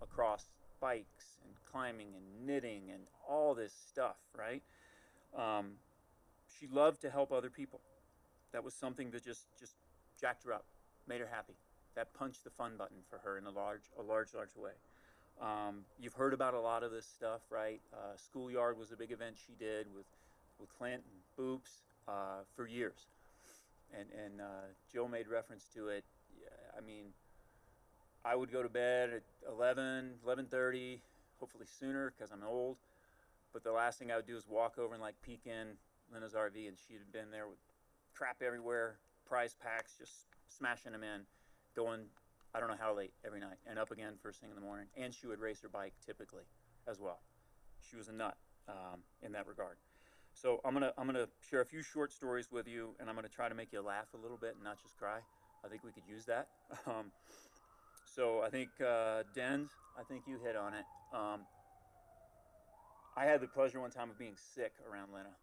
across bikes and climbing and knitting and all this stuff, right? She loved to help other people. That was something that just jacked her up, made her happy. That punched the fun button for her in a large way. You've heard about a lot of this stuff, right? Schoolyard was a big event she did with Clint and Boops for years. And Joe made reference to it. I mean, I would go to bed at 11:30, hopefully sooner because I'm old. But the last thing I would do is walk over and like peek in LIna's RV, and she'd have been there with crap everywhere, prize packs, just smashing them in, going I don't know how late every night, and up again first thing in the morning. And she would race her bike typically as well. She was a nut in that regard. So I'm gonna share a few short stories with you, and I'm gonna try to make you laugh a little bit and not just cry. I think we could use that. So I think Denz, I think you hit on it. I had the pleasure one time of being sick around LIna,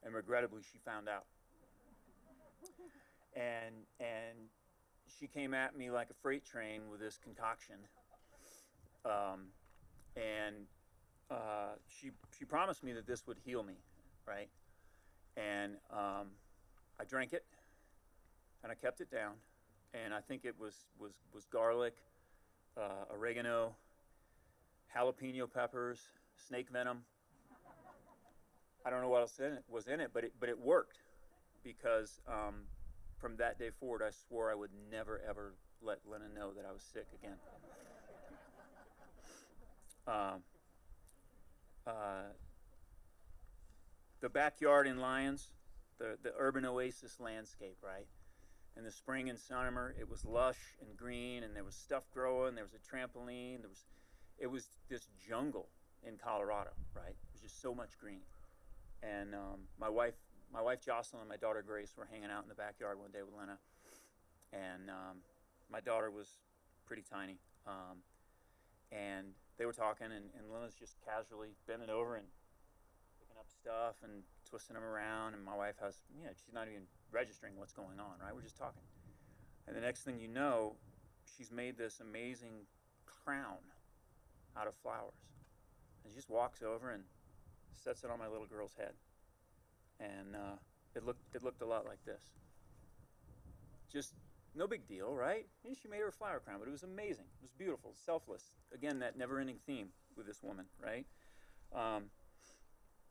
and regrettably she found out. And she came at me like a freight train with this concoction, and she promised me that this would heal me, right? And I drank it, and I kept it down, and I think it was garlic, oregano, jalapeno peppers, snake venom. I don't know what else was in it, but it worked because from that day forward, I swore I would never ever let LIna know that I was sick again. The backyard in Lyons, the urban oasis landscape, right? In the spring and summer, it was lush and green, and there was stuff growing. There was a trampoline. It was this jungle in Colorado, right? It was just so much green. And my wife Jocelyn and my daughter Grace were hanging out in the backyard one day with LIna, and my daughter was pretty tiny, and they were talking, and LIna's just casually bending over and picking up stuff and twisting them around, and my wife has, she's not even registering what's going on, right? We're just talking, and the next thing you know, she's made this amazing crown out of flowers, and she just walks over and sets it on my little girl's head, and it looked a lot like this. Just no big deal, right? She made her a flower crown, but it was amazing. It was beautiful, selfless. Again, that never-ending theme with this woman, right?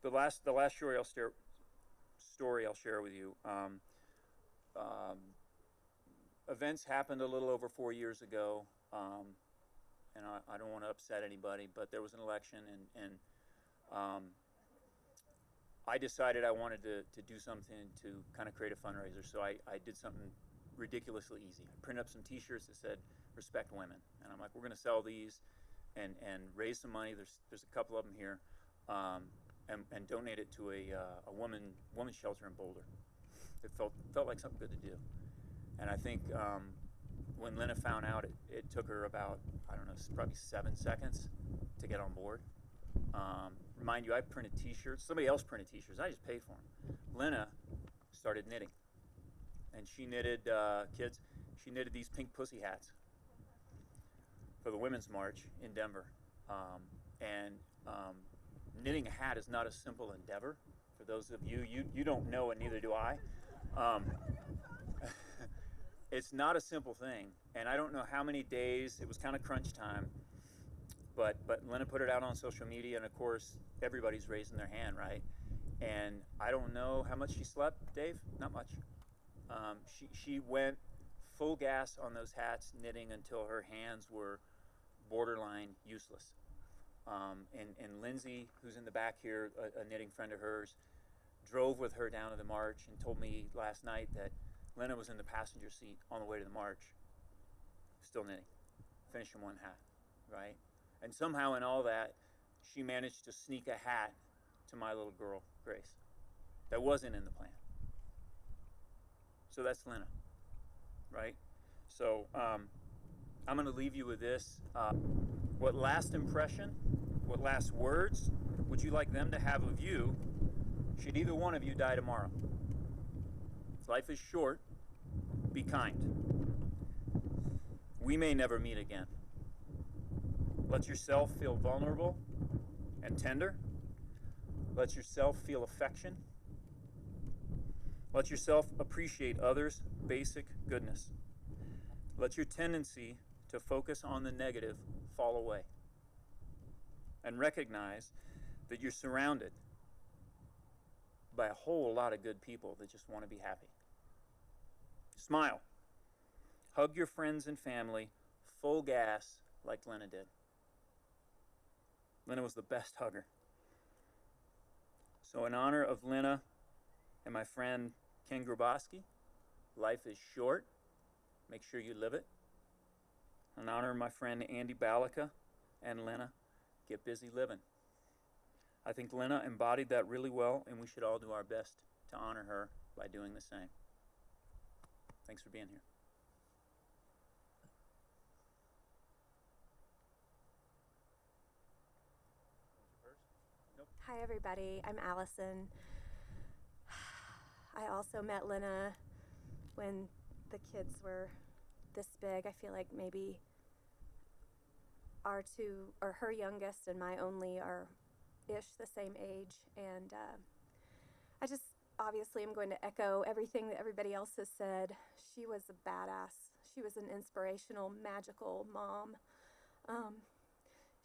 The last story I'll share with you. Events happened a little over 4 years ago, and I don't want to upset anybody, but there was an election, and I decided I wanted to do something to kind of create a fundraiser. So I did something ridiculously easy. I printed up some T-shirts that said "Respect Women," and I'm like, we're going to sell these and raise some money. There's a couple of them here, and donate it to a women's shelter in Boulder. It felt like something good to do. And I think when LIna found out, it took her about, I don't know, probably 7 seconds to get on board. Remind you, I printed T-shirts. Somebody else printed T-shirts. I just paid for them. LIna started knitting, and she knitted kids. She knitted these pink pussy hats for the Women's March in Denver. Knitting a hat is not a simple endeavor. For those of you don't know, and neither do I. It's not a simple thing, and I don't know how many days. It was kind of crunch time. But LIna put it out on social media, and of course, everybody's raising their hand, right? And I don't know how much she slept, Dave. Not much. She went full gas on those hats, knitting until her hands were borderline useless. And Lindsay, who's in the back here, a knitting friend of hers, drove with her down to the march and told me last night that LIna was in the passenger seat on the way to the march, still knitting, finishing one hat, right? And somehow in all that, she managed to sneak a hat to my little girl, Grace. That wasn't in the plan. So that's LIna. right? So I'm going to leave you with this. What last impression, what last words would you like them to have of you should either one of you die tomorrow? Life is short. Be kind. We may never meet again. Let yourself feel vulnerable and tender. Let yourself feel affection. Let yourself appreciate others' basic goodness. Let your tendency to focus on the negative fall away. And recognize that you're surrounded by a whole lot of good people that just want to be happy. Smile. Hug your friends and family full gas like LIna did. LIna was the best hugger. So in honor of LIna and my friend Ken Grabowski, life is short. Make sure you live it. In honor of my friend Andy Balika and LIna, get busy living. I think LIna embodied that really well, and we should all do our best to honor her by doing the same. Thanks for being here. Hi everybody, I'm Allison. I also met LIna when the kids were this big. I feel like maybe our two, or her youngest and my only, are ish the same age. And I just obviously am going to echo everything that everybody else has said. She was a badass. She was an inspirational, magical mom.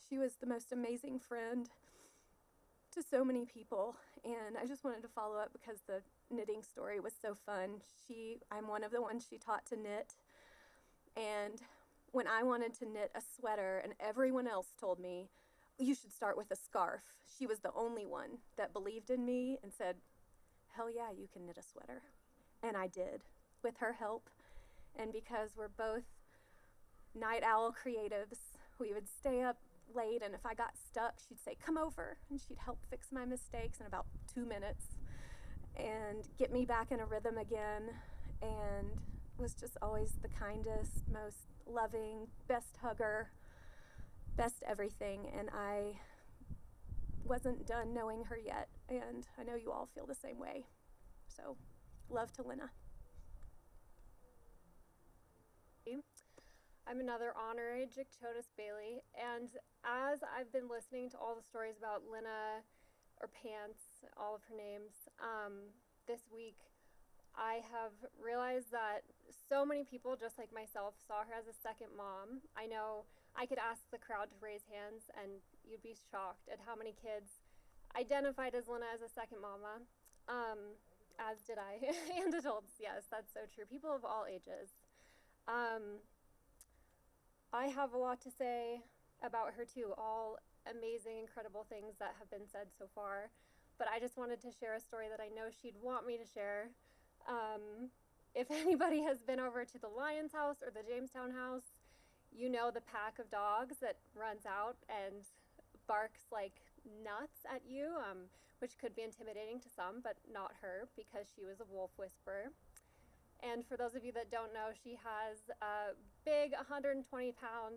She was the most amazing friend to so many people, and I just wanted to follow up because the knitting story was so fun. I'm one of the ones she taught to knit, and when I wanted to knit a sweater and everyone else told me, you should start with a scarf, she was the only one that believed in me and said, hell yeah, you can knit a sweater. And I did, with her help. And because we're both night owl creatives, we would stay up late, and if I got stuck, she'd say, come over, and she'd help fix my mistakes in about 2 minutes and get me back in a rhythm again, and was just always the kindest, most loving, best hugger, best everything. And I wasn't done knowing her yet, and I know you all feel the same way. So love to LIna. I'm another honorary Jictotus Bailey, and as I've been listening to all the stories about LIna, or Pants, all of her names, this week, I have realized that so many people, just like myself, saw her as a second mom. I know I could ask the crowd to raise hands, and you'd be shocked at how many kids identified as LIna as a second mama, as did I, and adults. Yes, that's so true. People of all ages. I have a lot to say about her too, all amazing, incredible things that have been said so far, but I just wanted to share a story that I know she'd want me to share. If anybody has been over to the Lyons house or the Jamestown house, you know the pack of dogs that runs out and barks like nuts at you, which could be intimidating to some, but not her, because she was a wolf whisperer. And for those of you that don't know, she has a big 120-pound,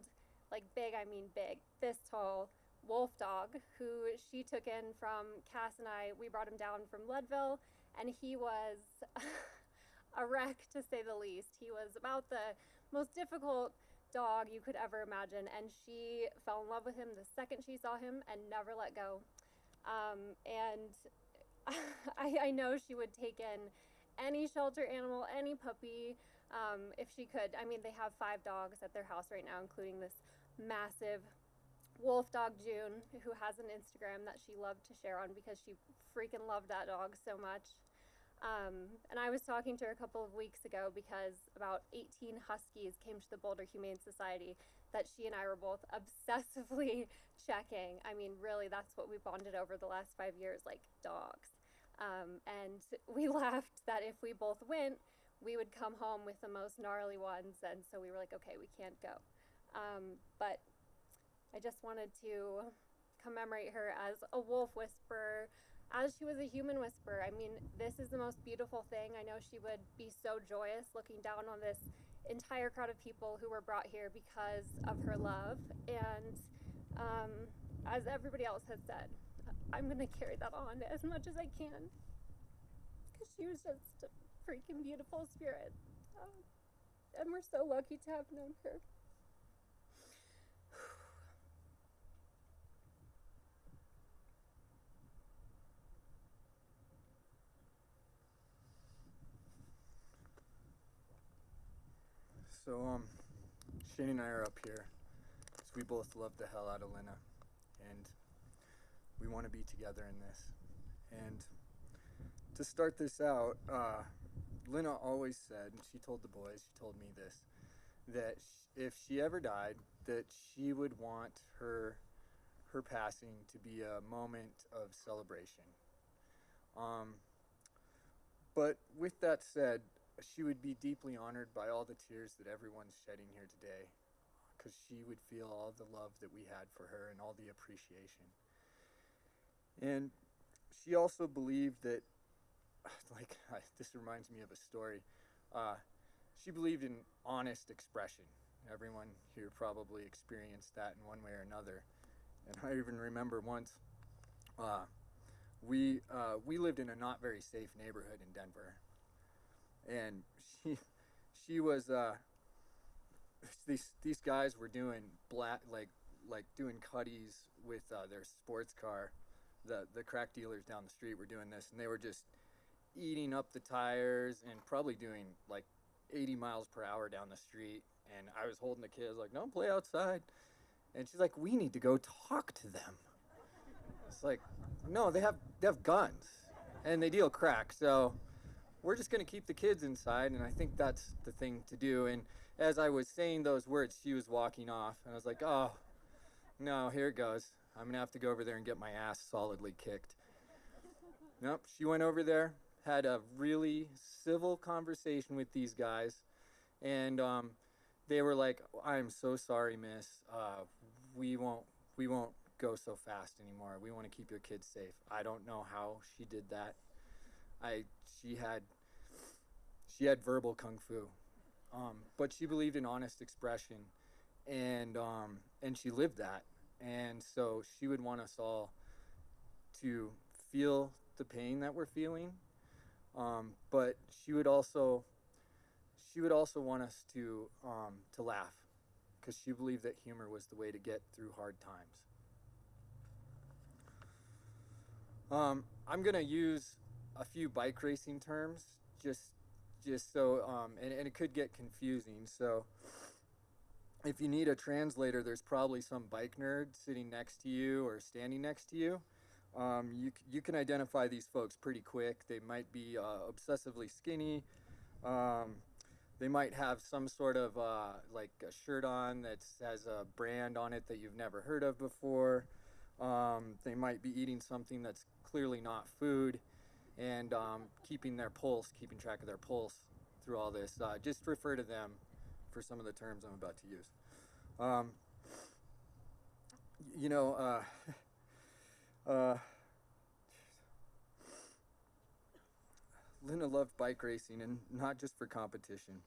like big, I mean big, this tall wolf dog who she took in from Cass and I. We brought him down from Leadville, and he was a wreck, to say the least. He was about the most difficult dog you could ever imagine, and she fell in love with him the second she saw him and never let go. And I know she would take in any shelter animal, any puppy, if she could. I mean, they have 5 dogs at their house right now, including this massive wolf dog, June, who has an Instagram that she loved to share on because she freaking loved that dog so much. And I was talking to her a couple of weeks ago because about 18 huskies came to the Boulder Humane Society that she and I were both obsessively checking. I mean, really, that's what we bonded over the last 5 years, like dogs. And we laughed that if we both went, we would come home with the most gnarly ones, and so we were like, okay, we can't go. But I just wanted to commemorate her as a wolf whisperer, as she was a human whisperer. I mean, this is the most beautiful thing. I know she would be so joyous looking down on this entire crowd of people who were brought here because of her love. And as everybody else has said, I'm going to carry that on as much as I can because she was just a freaking beautiful spirit. And we're so lucky to have known her. So, Shane and I are up here because we both love the hell out of LIna, and we want to be together in this. And to start this out, LIna always said, and she told the boys, she told me this, that if she ever died, that she would want her passing to be a moment of celebration. But with that said, she would be deeply honored by all the tears that everyone's shedding here today, because she would feel all the love that we had for her and all the appreciation. And she also believed that, this reminds me of a story. She believed in honest expression. Everyone here probably experienced that in one way or another. And I even remember once, we lived in a not very safe neighborhood in Denver, and she was these guys were doing doing cutties with their sports car. The crack dealers down the street were doing this, and they were just eating up the tires and probably doing like 80 miles per hour down the street. And I was holding the kids like, "Don't play outside." And she's like, "We need to go talk to them." It's like, no, they have guns and they deal crack, so we're just going to keep the kids inside. And I think that's the thing to do. And as I was saying those words, she was walking off, and I was like, oh no, here it goes. I'm going to have to go over there and get my ass solidly kicked. Nope, she went over there, had a really civil conversation with these guys, and they were like, "I'm so sorry, miss. We won't go so fast anymore. We want to keep your kids safe." I don't know how she did that. She had verbal kung fu, but she believed in honest expression, and she lived that. And so she would want us all to feel the pain that we're feeling, but she would also want us to laugh, because she believed that humor was the way to get through hard times. I'm gonna use a few bike racing terms, just so, and it could get confusing. So if you need a translator, there's probably some bike nerd sitting next to you or standing next to you. You can identify these folks pretty quick. They might be obsessively skinny. They might have some sort of like a shirt on that has a brand on it that you've never heard of before. They might be eating something that's clearly not food, and keeping track of their pulse through all this. Just refer to them for some of the terms I'm about to use. LIna loved bike racing, and not just for competition.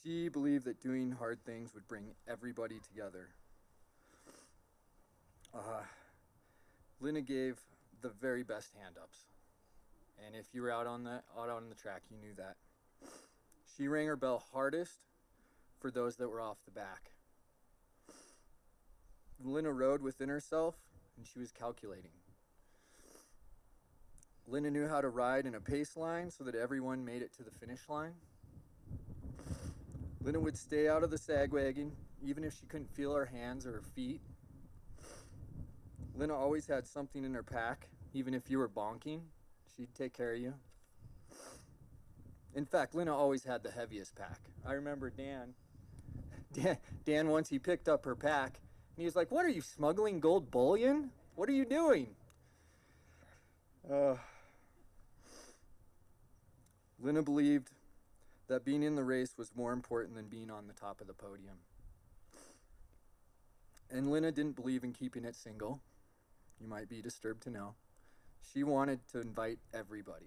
She believed that doing hard things would bring everybody together. LIna gave the very best hand-ups, and if you were out on the track, you knew that. She rang her bell hardest for those that were off the back. LIna rode within herself, and she was calculating. LIna knew how to ride in a pace line so that everyone made it to the finish line. LIna would stay out of the sag wagon, even if she couldn't feel her hands or her feet. LIna always had something in her pack, even if you were bonking, she'd take care of you. In fact, LIna always had the heaviest pack. I remember Dan once, he picked up her pack, and he was like, "What, are you smuggling gold bullion? What are you doing?" LIna believed that being in the race was more important than being on the top of the podium. And LIna didn't believe in keeping it single. You might be disturbed to know. She wanted to invite everybody.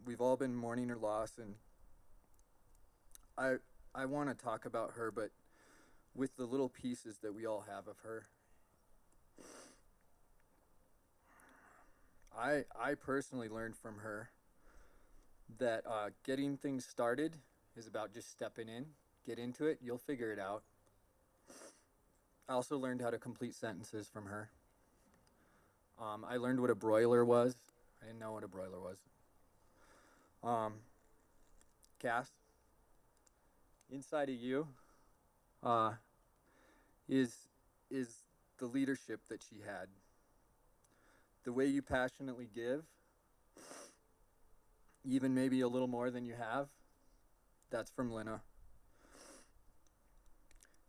We've all been mourning her loss, and I want to talk about her, but with the little pieces that we all have of her. I personally learned from her that getting things started is about just stepping in, get into it, you'll figure it out. I also learned how to complete sentences from her. I learned what a broiler was. I didn't know what a broiler was. Cass, inside of you is the leadership that she had. The way you passionately give, even maybe a little more than you have, that's from LIna.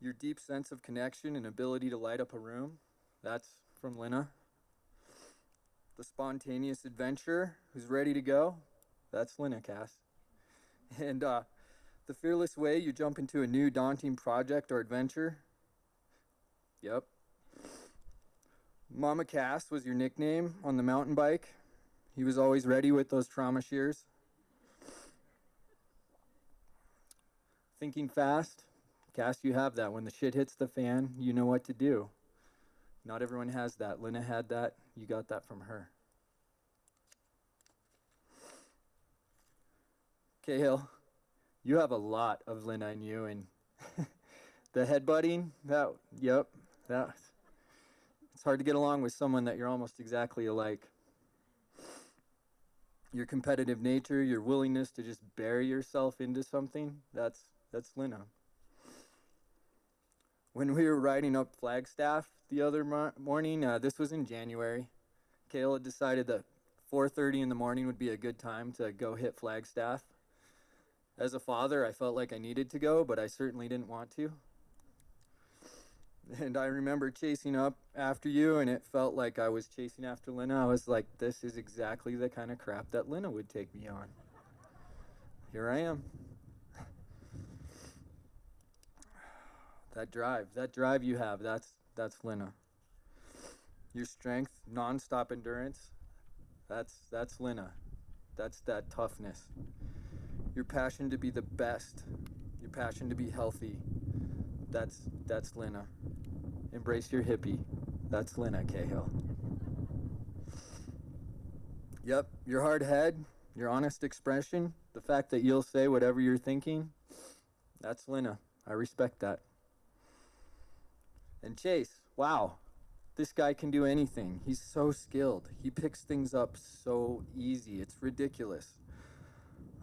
Your deep sense of connection and ability to light up a room, that's from LIna. The spontaneous adventurer who's ready to go, that's LIna, Cass. And the fearless way you jump into a new daunting project or adventure, yep. Mama Cass was your nickname on the mountain bike. He was always ready with those trauma shears. Thinking fast, Cass, you have that. When the shit hits the fan, you know what to do. Not everyone has that. LIna had that. You got that from her. Cahill, you have a lot of LIna in you, and the headbutting, it's hard to get along with someone that you're almost exactly alike. Your competitive nature, your willingness to just bury yourself into something, that's LIna. When we were riding up Flagstaff the other morning, this was in January, Cahill had decided that 4:30 in the morning would be a good time to go hit Flagstaff. As a father, I felt like I needed to go, but I certainly didn't want to. And I remember chasing up after you, and it felt like I was chasing after LIna. I was like, this is exactly the kind of crap that LIna would take me on. Here I am. That drive you have, that's LIna. Your strength, nonstop endurance, that's LIna. That's that toughness. Your passion to be the best, your passion to be healthy, that's LIna. Embrace your hippie. That's LIna Cahill. Yep, your hard head, your honest expression, the fact that you'll say whatever you're thinking, that's LIna. I respect that. And Chase, wow, this guy can do anything. He's so skilled. He picks things up so easy. It's ridiculous.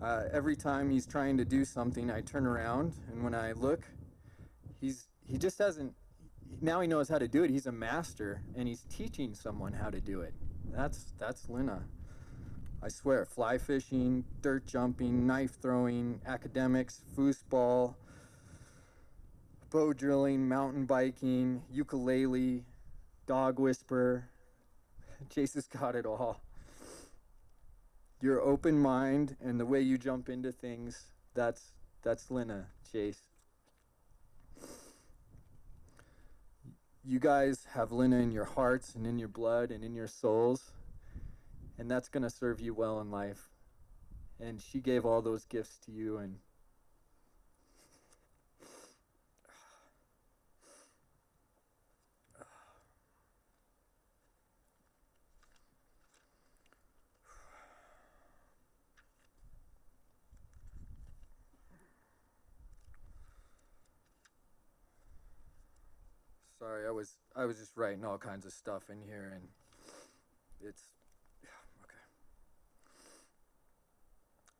Every time he's trying to do something, I turn around, and when I look, he just hasn't. Now he knows how to do it. He's a master, and he's teaching someone how to do it. That's LIna. I swear, fly fishing, dirt jumping, knife throwing, academics, foosball, bow drilling, mountain biking, ukulele, dog whisperer. Chase has got it all. Your open mind and the way you jump into things, that's LIna, Chase. You guys have LIna in your hearts and in your blood and in your souls, and that's going to serve you well in life. And she gave all those gifts to you, and sorry, I was just writing all kinds of stuff in here, and it's okay.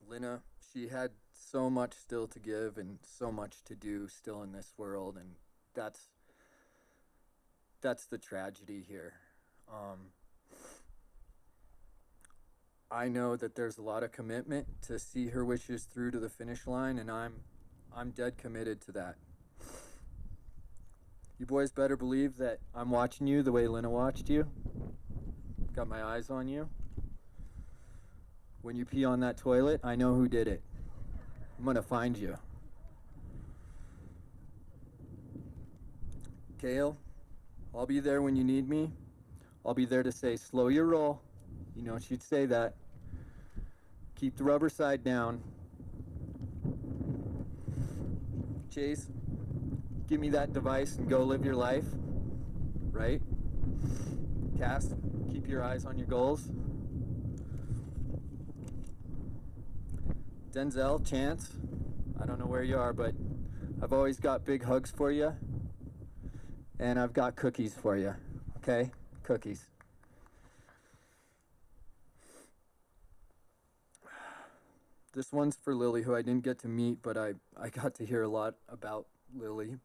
LIna, she had so much still to give and so much to do still in this world, and that's the tragedy here. I know that there's a lot of commitment to see her wishes through to the finish line, and I'm dead committed to that. You boys better believe that I'm watching you the way LIna watched you. Got my eyes on you. When you pee on that toilet, I know who did it. I'm gonna find you. Kale, I'll be there when you need me. I'll be there to say, slow your roll. You know she'd say that. Keep the rubber side down. Chase, give me that device and go live your life. Right? Cass, keep your eyes on your goals. Denzel, Chance, I don't know where you are, but I've always got big hugs for you. And I've got cookies for you. Okay? Cookies. This one's for Lily, who I didn't get to meet, but I got to hear a lot about Lily.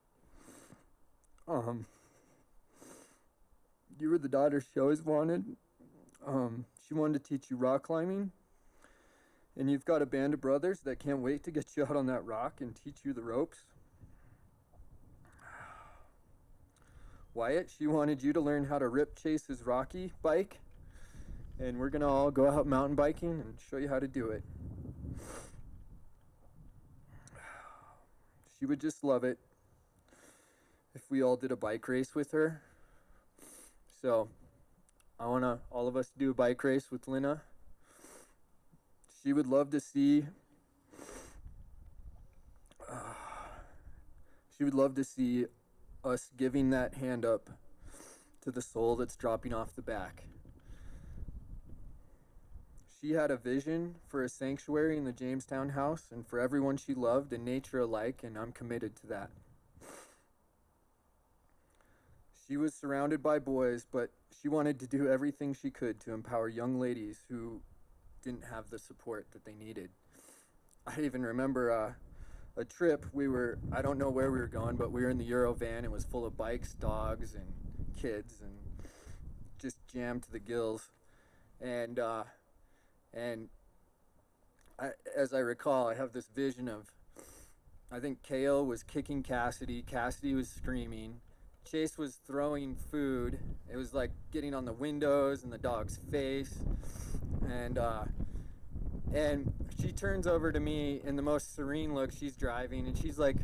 You were the daughter she always wanted. She wanted to teach you rock climbing. And you've got a band of brothers that can't wait to get you out on that rock and teach you the ropes. Wyatt, she wanted you to learn how to rip Chase's Rocky bike. And we're gonna all go out mountain biking and show you how to do it. She would just love it if we all did a bike race with her. So, I want all of us to do a bike race with LIna. She would love to see us giving that hand up to the soul that's dropping off the back. She had a vision for a sanctuary in the Jamestown house and for everyone she loved and nature alike, and I'm committed to that. She was surrounded by boys, but she wanted to do everything she could to empower young ladies who didn't have the support that they needed. I even remember a trip. I don't know where we were going, but we were in the Euro van. It was full of bikes, dogs, and kids, and just jammed to the gills. And as I recall, I have this vision of, I think Kale was kicking Cassidy. Cassidy was screaming. Chase was throwing food. It was like getting on the windows and the dog's face. And she turns over to me in the most serene look. She's driving, and she's like,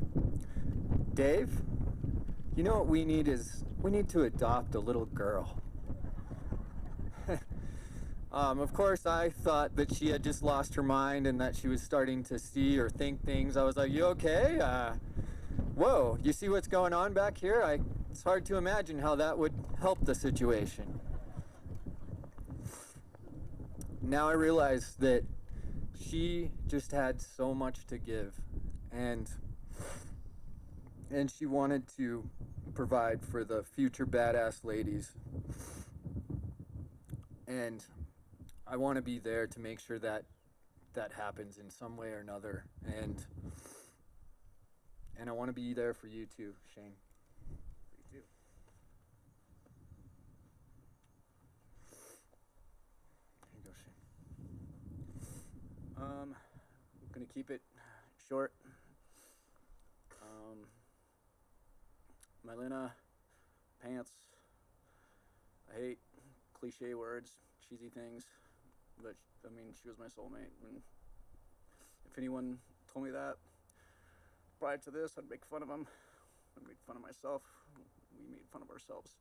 Dave, you know what we need to adopt a little girl. Of course, I thought that she had just lost her mind and that she was starting to see or think things. I was like, you okay? Whoa, you see what's going on back here? It's hard to imagine how that would help the situation. Now I realize that she just had so much to give, and she wanted to provide for the future badass ladies. And I want to be there to make sure that that happens in some way or another. And I want to be there for you too, Shane. For you too. Here you go, Shane. I'm gonna keep it short. My LIna, pants. I hate cliche words, cheesy things, but I mean, she was my soulmate. And if anyone told me that prior to this, I'd make fun of them. I'd make fun of myself. We made fun of ourselves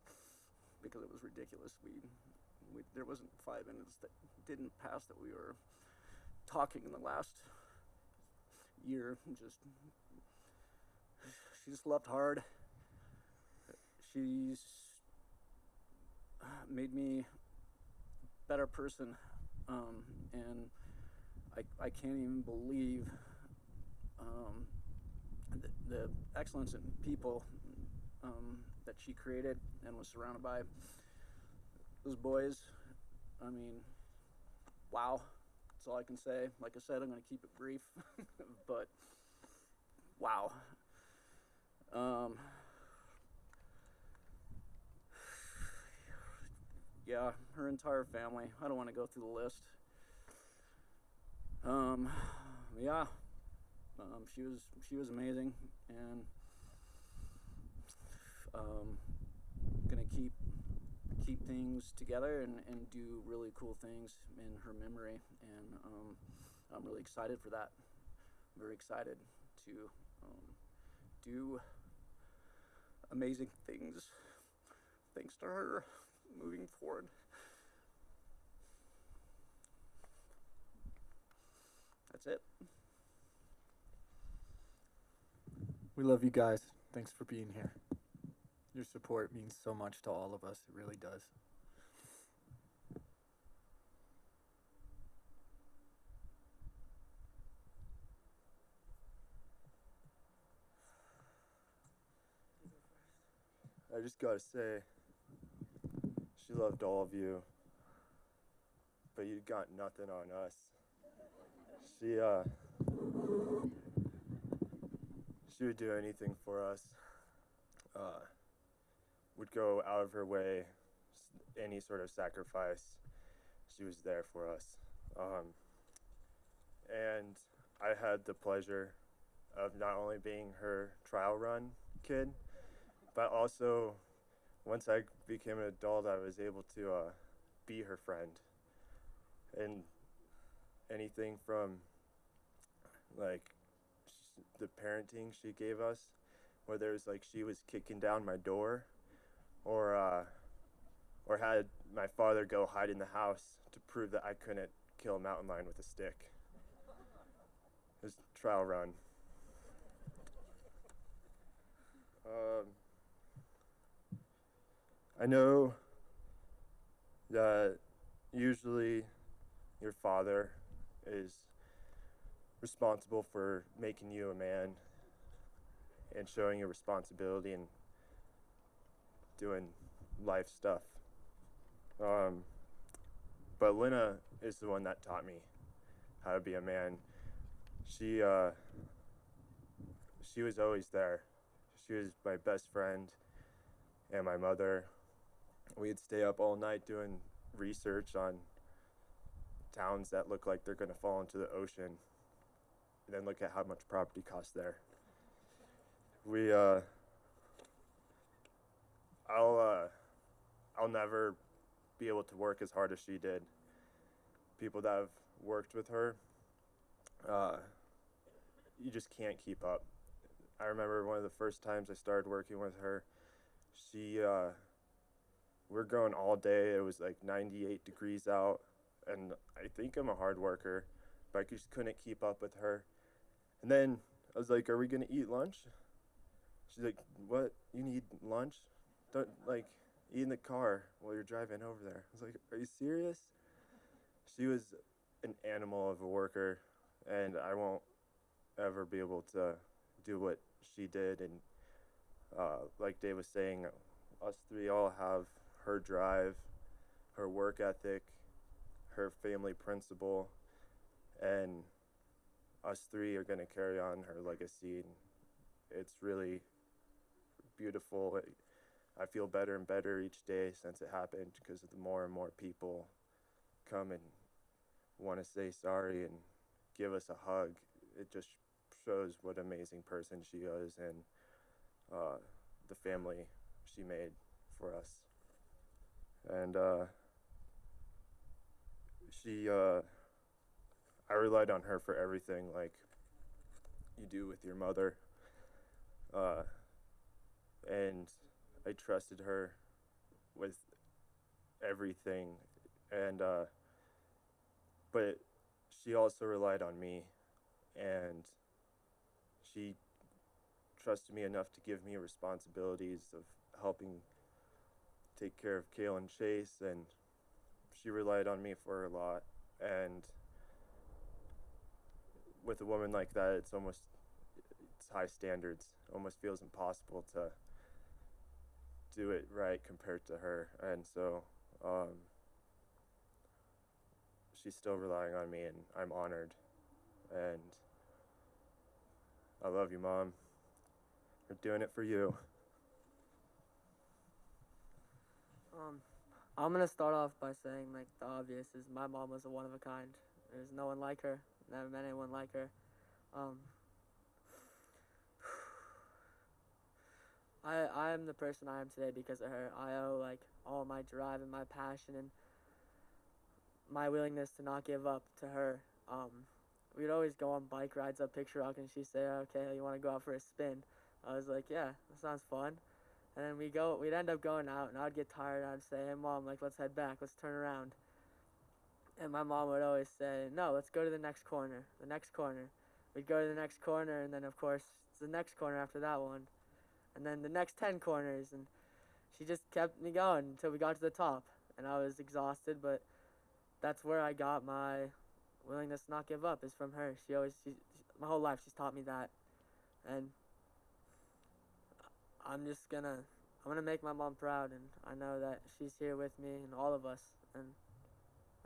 because it was ridiculous. There wasn't 5 minutes that didn't pass that we were talking in the last year. She just loved hard. She's made me a better person, and I can't even believe the excellence in people that she created and was surrounded by. Those boys, I mean, wow, that's all I can say. Like I said, I'm going to keep it brief, but wow. Yeah, her entire family. I don't want to go through the list. Yeah, she was amazing, and gonna keep things together and do really cool things in her memory, and I'm really excited for that. very excited to do amazing things thanks to her moving forward. That's it. We love you guys. Thanks for being here. Your support means so much to all of us. It really does. I just gotta say, she loved all of you, but you got nothing on us. She would do anything for us. Would go out of her way, any sort of sacrifice. She was there for us. And I had the pleasure of not only being her trial run kid, but also once I became an adult, I was able to be her friend. And anything from like the parenting she gave us, whether it was like she was kicking down my door, or had my father go hide in the house to prove that I couldn't kill a mountain lion with a stick. It was a trial run. I know that usually your father is responsible for making you a man and showing you responsibility and doing life stuff. But LIna is the one that taught me how to be a man. She was always there. She was my best friend and my mother. We'd stay up all night doing research on towns that look like they're gonna fall into the ocean, and then look at how much property costs there. I'll never be able to work as hard as she did. People that have worked with her, you just can't keep up. I remember one of the first times I started working with her, we're going all day. It was like 98 degrees out, and I think I'm a hard worker, but I just couldn't keep up with her. And then I was like, "Are we gonna eat lunch?" She's like, "What? You need lunch? Don't eat in the car while you're driving over there." I was like, "Are you serious?" She was an animal of a worker, and I won't ever be able to do what she did. And like Dave was saying, us three all have her drive, her work ethic, her family principle, and us three are going to carry on her legacy. And it's really beautiful. I feel better and better each day since it happened, because the more and more people come and want to say sorry and give us a hug. It just shows what an amazing person she is, and the family she made for us. And I relied on her for everything, like you do with your mother. And I trusted her with everything. And but she also relied on me, and she trusted me enough to give me responsibilities of helping take care of Kale and Chase, and she relied on me for a lot. And with a woman like that, it's high standards. It almost feels impossible to do it right compared to her. And so she's still relying on me, and I'm honored. And I love you, Mom. We're doing it for you. I'm gonna start off by saying, like, the obvious is my mom was a one of a kind. There's no one like her. Never met anyone like her. I am the person I am today because of her. I owe, like, all my drive and my passion and my willingness to not give up to her. we'd always go on bike rides up Picture Rock, and she'd say, "Okay, you want to go out for a spin?" I was like, "Yeah, that sounds fun." And then we'd end up going out, and I'd get tired. I'd say, "Hey, Mom, like, let's head back. Let's turn around." And my mom would always say, "No, let's go to the next corner, the next corner." We'd go to the next corner, and then, of course, it's the next corner after that one. And then the next 10 corners, and she just kept me going until we got to the top. And I was exhausted, but that's where I got my willingness to not give up, is from her. My whole life, she's taught me that. And I'm gonna make my mom proud, and I know that she's here with me and all of us, and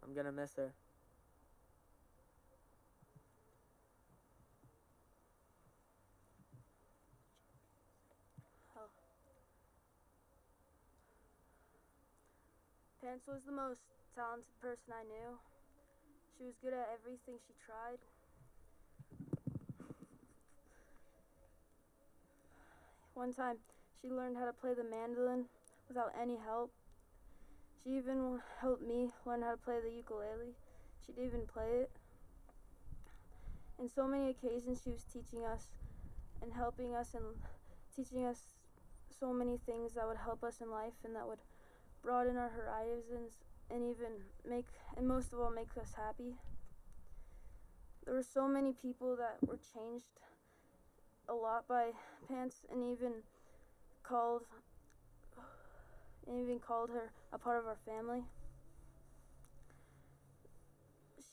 I'm gonna miss her. Oh. Pants was the most talented person I knew. She was good at everything she tried. One time, she learned how to play the mandolin without any help. She even helped me learn how to play the ukulele. She'd even play it. In so many occasions, she was teaching us and helping us and teaching us so many things that would help us in life and that would broaden our horizons and most of all, make us happy. There were so many people that were changed a lot by Pants, and even called her a part of our family.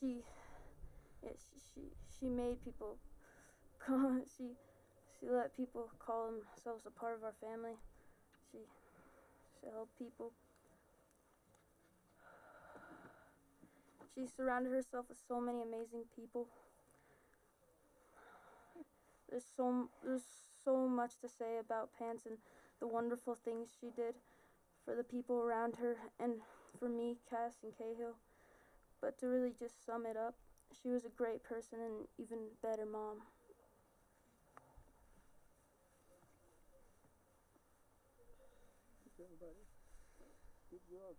She made people she let people call themselves a part of our family. She helped people. She surrounded herself with so many amazing people. There's so much to say about Pants and the wonderful things she did for the people around her and for me, Cass, and Cahill. But to really just sum it up, she was a great person and even better mom. Everybody, good job.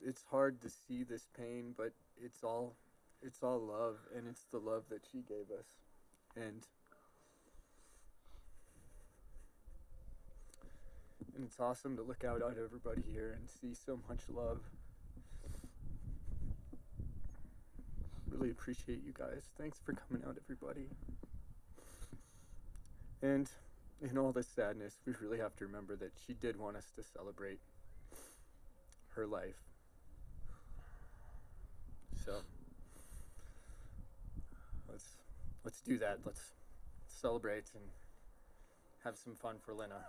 It's hard to see this pain, but it's all love, and it's the love that she gave us. And it's awesome to look out at everybody here and see so much love. Really appreciate you guys. Thanks for coming out, everybody. And in all this sadness, we really have to remember that she did want us to celebrate her life. So let's do that. Let's celebrate and have some fun for LIna.